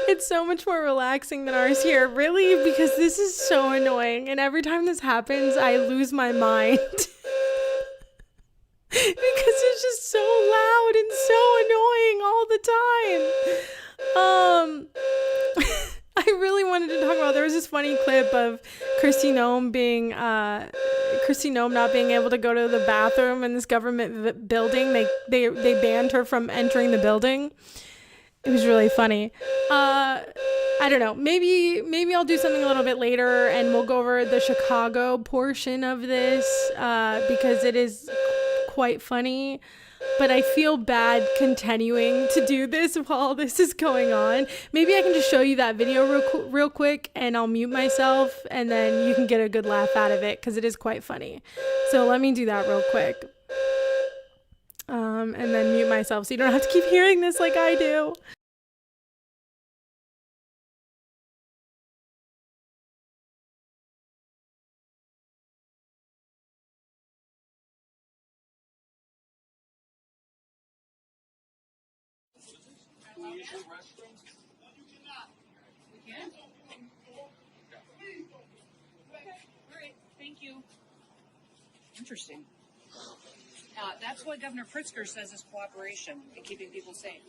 It's so much more relaxing than ours here, really, because this is so annoying. And every time this happens, I lose my mind. Because it's just so loud and so annoying all the time. I really wanted to talk about, there was this funny clip of Kristi Noem not being able to go to the bathroom in this government building. They banned her from entering the building. It was really funny. I don't know. Maybe I'll do something a little bit later and we'll go over the Chicago portion of this because it is quite funny, but I feel bad continuing to do this while this is going on. Maybe I can just show you that video real quick and I'll mute myself and then you can get a good laugh out of it because it is quite funny. So let me do that real quick. And then mute myself so you don't have to keep hearing this like I do. Interesting. That's what Governor Pritzker says is cooperation in keeping people safe.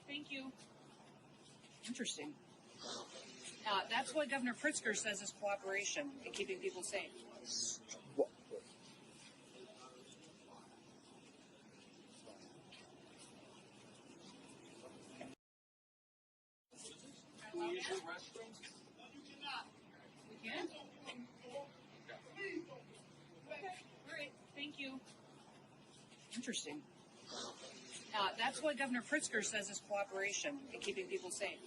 Thank you. Interesting. That's what Governor Pritzker says is cooperation in keeping people safe. Thank you. Interesting. That's what Governor Pritzker says is cooperation in keeping people safe.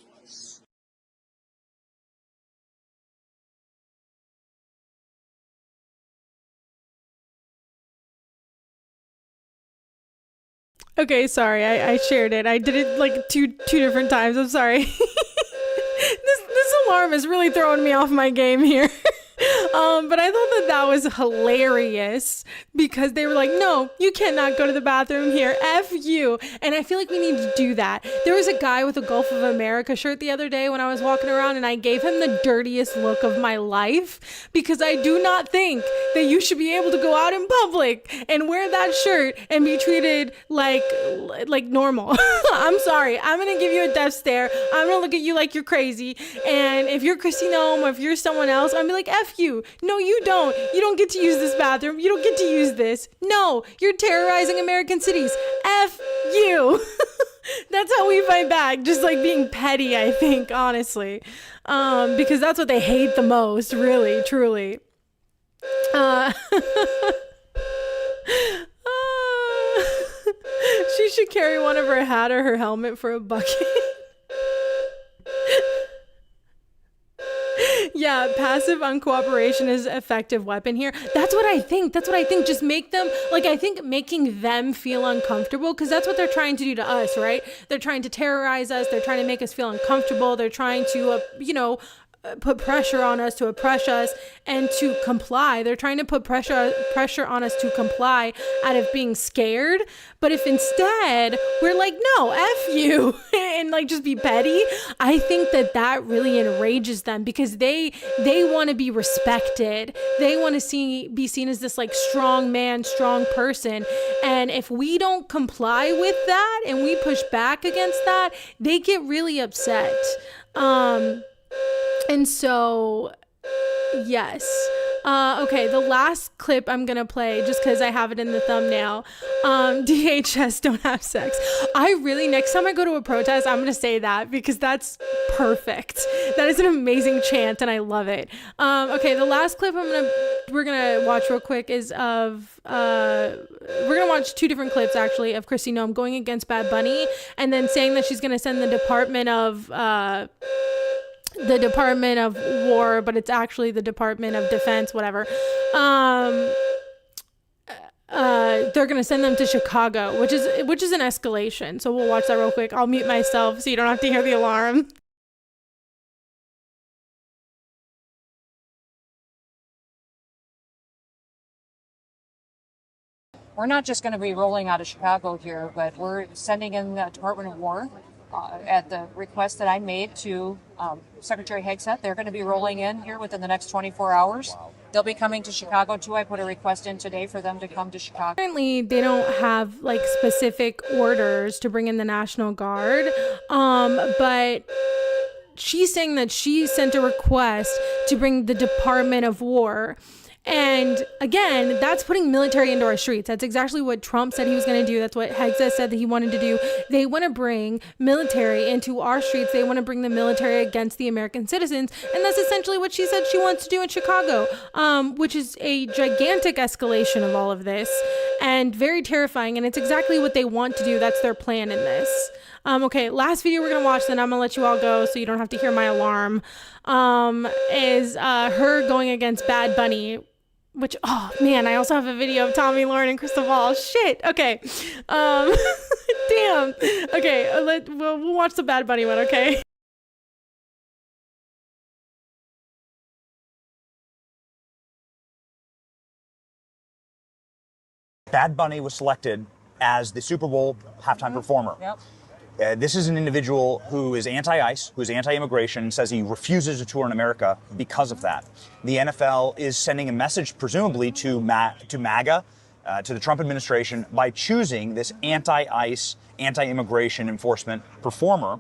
Okay, sorry, I shared it. I did it like two different times. I'm sorry. This alarm is really throwing me off my game here. But I thought that was hilarious because they were like, no, you cannot go to the bathroom here. F you. And I feel like we need to do that. There was a guy with a Gulf of America shirt the other day when I was walking around and I gave him the dirtiest look of my life because I do not think that you should be able to go out in public and wear that shirt and be treated like normal. I'm sorry. I'm going to give you a death stare. I'm going to look at you like you're crazy. And if you're Kristi Noem or if you're someone else, I'm going to be like, F you. No, you don't. You don't get to use this bathroom. You don't get to use this. No, you're terrorizing American cities. F you. That's how we fight back. Just like being petty, I think, honestly. Because that's what they hate the most, really, truly. She should carry one of her hat or her helmet for a bucket. Yeah, passive uncooperation is an effective weapon here. That's what I think. Just make them, I think making them feel uncomfortable, because that's what they're trying to do to us, right? They're trying to terrorize us. They're trying to make us feel uncomfortable. They're trying to, put pressure on us, to oppress us, and to comply. They're trying to put pressure on us to comply out of being scared. But if instead we're like, no, F you, and like just be petty, I think that really enrages them, because they want to be respected. They want to be seen as this like strong man, strong person. And if we don't comply with that and we push back against that, they get really upset. And so, yes. Okay, the last clip I'm gonna play, just because I have it in the thumbnail. DHS don't have sex. Next time I go to a protest, I'm gonna say that, because that's perfect. That is an amazing chant, and I love it. Okay, the last clip we're gonna watch real quick is of we're gonna watch two different clips actually of Kristi Noem going against Bad Bunny, and then saying that she's gonna send the Department of War, but it's actually the Department of Defense, whatever. They're gonna send them to Chicago, which is an escalation. So we'll watch that real quick. I'll mute myself so you don't have to hear the alarm. We're not just going to be rolling out of Chicago here, but we're sending in the Department of War at the request that I made to Secretary Hegseth. They're going to be rolling in here within the next 24 hours. They'll be coming to Chicago too. I put a request in today for them to come to Chicago. Apparently, they don't have like specific orders to bring in the National Guard, but she's saying that she sent a request to bring the Department of War. And again, that's putting military into our streets. That's exactly what Trump said he was going to do. That's what Hegseth said that he wanted to do. They want to bring military into our streets. They want to bring the military against the American citizens. And that's essentially what she said she wants to do in Chicago, which is a gigantic escalation of all of this and very terrifying. And it's exactly what they want to do. That's their plan in this. Okay, last video we're going to watch, then I'm going to let you all go so you don't have to hear my alarm, is her going against Bad Bunny, which, oh man, I also have a video of Tommy Lauren and Crystal Ball. Shit. Okay. Damn. Okay. We'll watch the Bad Bunny one. Okay. Bad Bunny was selected as the Super Bowl halftime performer. Yep. This is an individual who is anti-ICE, who's anti-immigration, says he refuses to tour in America because of that. The NFL is sending a message, presumably, to MAGA, to the Trump administration, by choosing this anti-ICE, anti-immigration enforcement performer.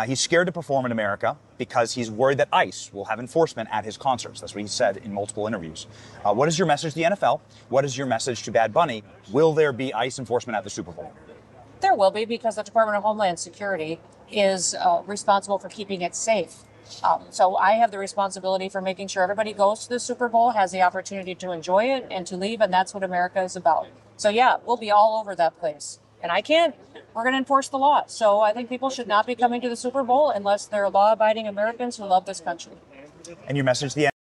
He's scared to perform in America because he's worried that ICE will have enforcement at his concerts. That's what he said in multiple interviews. What is your message to the NFL? What is your message to Bad Bunny? Will there be ICE enforcement at the Super Bowl? There will be, because the Department of Homeland Security is responsible for keeping it safe. So I have the responsibility for making sure everybody goes to the Super Bowl, has the opportunity to enjoy it and to leave, and that's what America is about. So yeah, we'll be all over that place. And we're going to enforce the law. So I think people should not be coming to the Super Bowl unless they're law-abiding Americans who love this country. And your message to the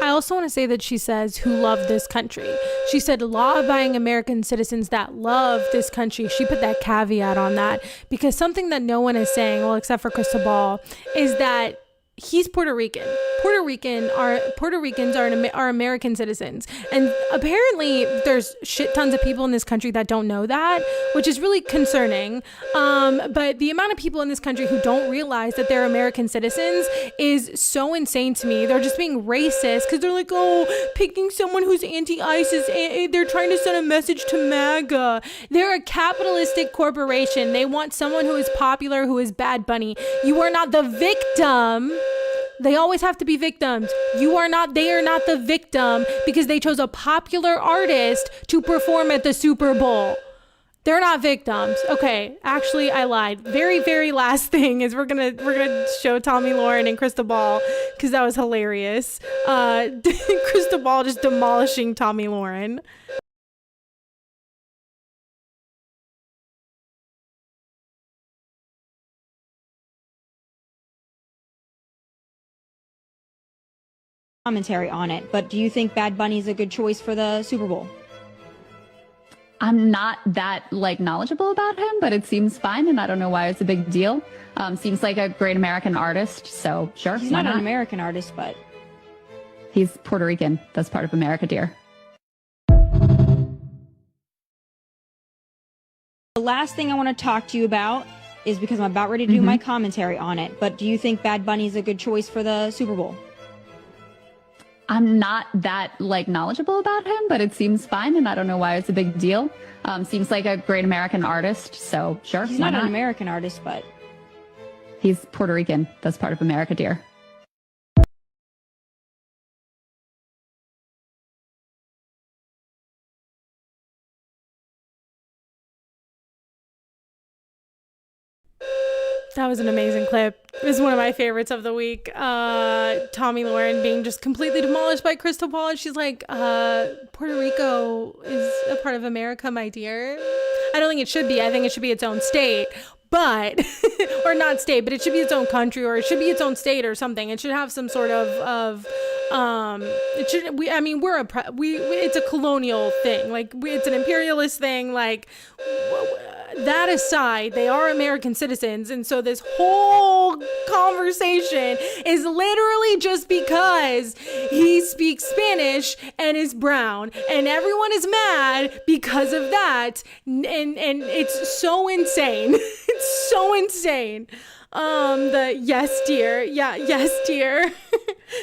I also want to say that she says who love this country. She said law-abiding American citizens that love this country. She put that caveat on that, because something that no one is saying, well, except for Crystal Ball, is that he's Puerto Rican. Puerto Ricans are American citizens, and apparently there's shit tons of people in this country that don't know that, which is really concerning. But the amount of people in this country who don't realize that they're American citizens is so insane to me. They're just being racist because they're like, oh, picking someone who's anti-ISIS, they're trying to send a message to MAGA. They're a capitalistic corporation. They want someone who is popular, who is Bad Bunny. You are not the victim. They always have to be victims. They are not the victim because they chose a popular artist to perform at the Super Bowl. They're not victims. Okay, actually I lied. Very, very last thing is we're gonna show Tommy Lauren and Crystal Ball, because that was hilarious. Crystal Ball just demolishing Tommy Lauren. Commentary on it, but do you think Bad Bunny is a good choice for the Super Bowl? I'm not that knowledgeable about him, but it seems fine, and I don't know why it's a big deal. Seems like a great American artist, so sure. He's why not an American artist, but he's Puerto Rican. That's part of America, dear. the last thing I want to talk to you about is because I'm about ready to do my commentary on it. But do you think Bad Bunny is a good choice for the Super Bowl? I'm not that knowledgeable about him, but it seems fine, and I don't know why it's a big deal. Seems like a great American artist, so sure. He's why not an American artist, but he's Puerto Rican. That's part of America, dear. That was an amazing clip. It was one of my favorites of the week. Tommy Lauren being just completely demolished by Crystal Ball. And she's like, Puerto Rico is a part of America, my dear. I don't think it should be. I think it should be its own state. But, or not state, but it should be its own country, or it should be its own state or something. It should have some sort of it should, it's a colonial thing. It's an imperialist thing. That aside, they are American citizens, and so this whole conversation is literally just because he speaks Spanish and is brown, and everyone is mad because of that, and it's so insane. It's so insane. The yes, dear. Yeah, yes, dear.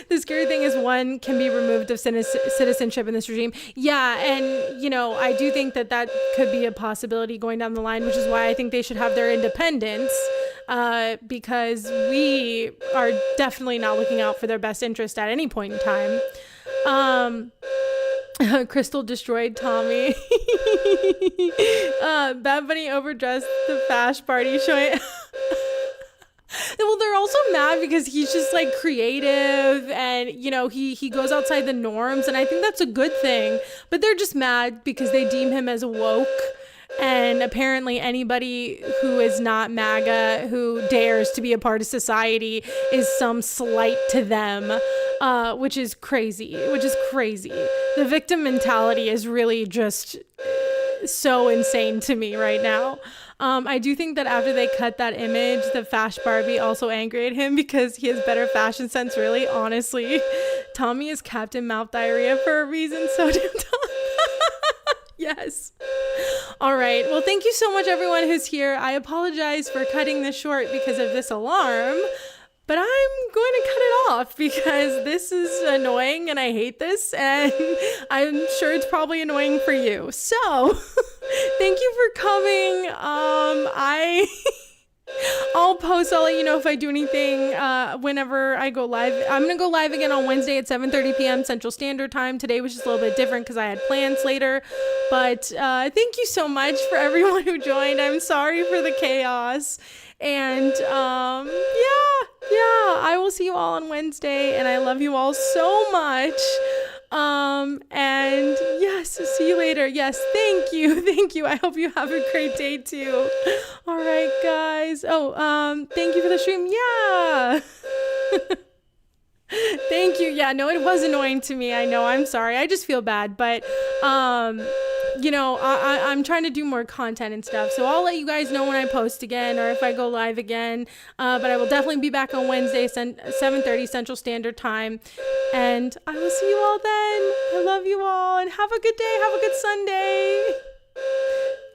The scary thing is one can be removed of citizenship in this regime. Yeah, and, I do think that could be a possibility going down the line, which is why I think they should have their independence, because we are definitely not looking out for their best interest at any point in time. Crystal destroyed Tommy. Bad Bunny overdressed the Fash Party showing. Well, they're also mad because he's just creative and, he goes outside the norms, and I think that's a good thing. But they're just mad because they deem him as woke. And apparently anybody who is not MAGA, who dares to be a part of society, is some slight to them, which is crazy. The victim mentality is really just so insane to me right now. I do think that after they cut that image, the Fash Barbie also angry at him because he has better fashion sense, really. Honestly, Tommy is Captain Mouth Diarrhea for a reason, so damn Tommy. Yes. All right. Well, thank you so much, everyone who's here. I apologize for cutting this short because of this alarm, but I'm going to cut it off because this is annoying and I hate this, and I'm sure it's probably annoying for you. So thank you for coming. I'll post. I'll let you know if I do anything whenever I go live. I'm going to go live again on Wednesday at 7:30 p.m. Central Standard Time. Today was just a little bit different because I had plans later. But thank you so much for everyone who joined. I'm sorry for the chaos. And I will see you all on Wednesday. And I love you all so much. And yes, see you later. Yes, thank you. I hope you have a great day too. All right, guys. Thank you for the stream. Yeah. Thank you. Yeah, no, it was annoying to me. I know. I'm sorry. I just feel bad, but I'm trying to do more content and stuff. So I'll let you guys know when I post again or if I go live again. But I will definitely be back on Wednesday, 7:30 Central Standard Time. And I will see you all then. I love you all and have a good day. Have a good Sunday.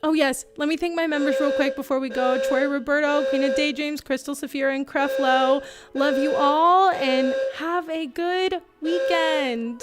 Oh, yes. Let me thank my members real quick before we go. Troy Roberto, Queen of Daydreams, Crystal Saphira, and Creflo. Love you all and have a good weekend.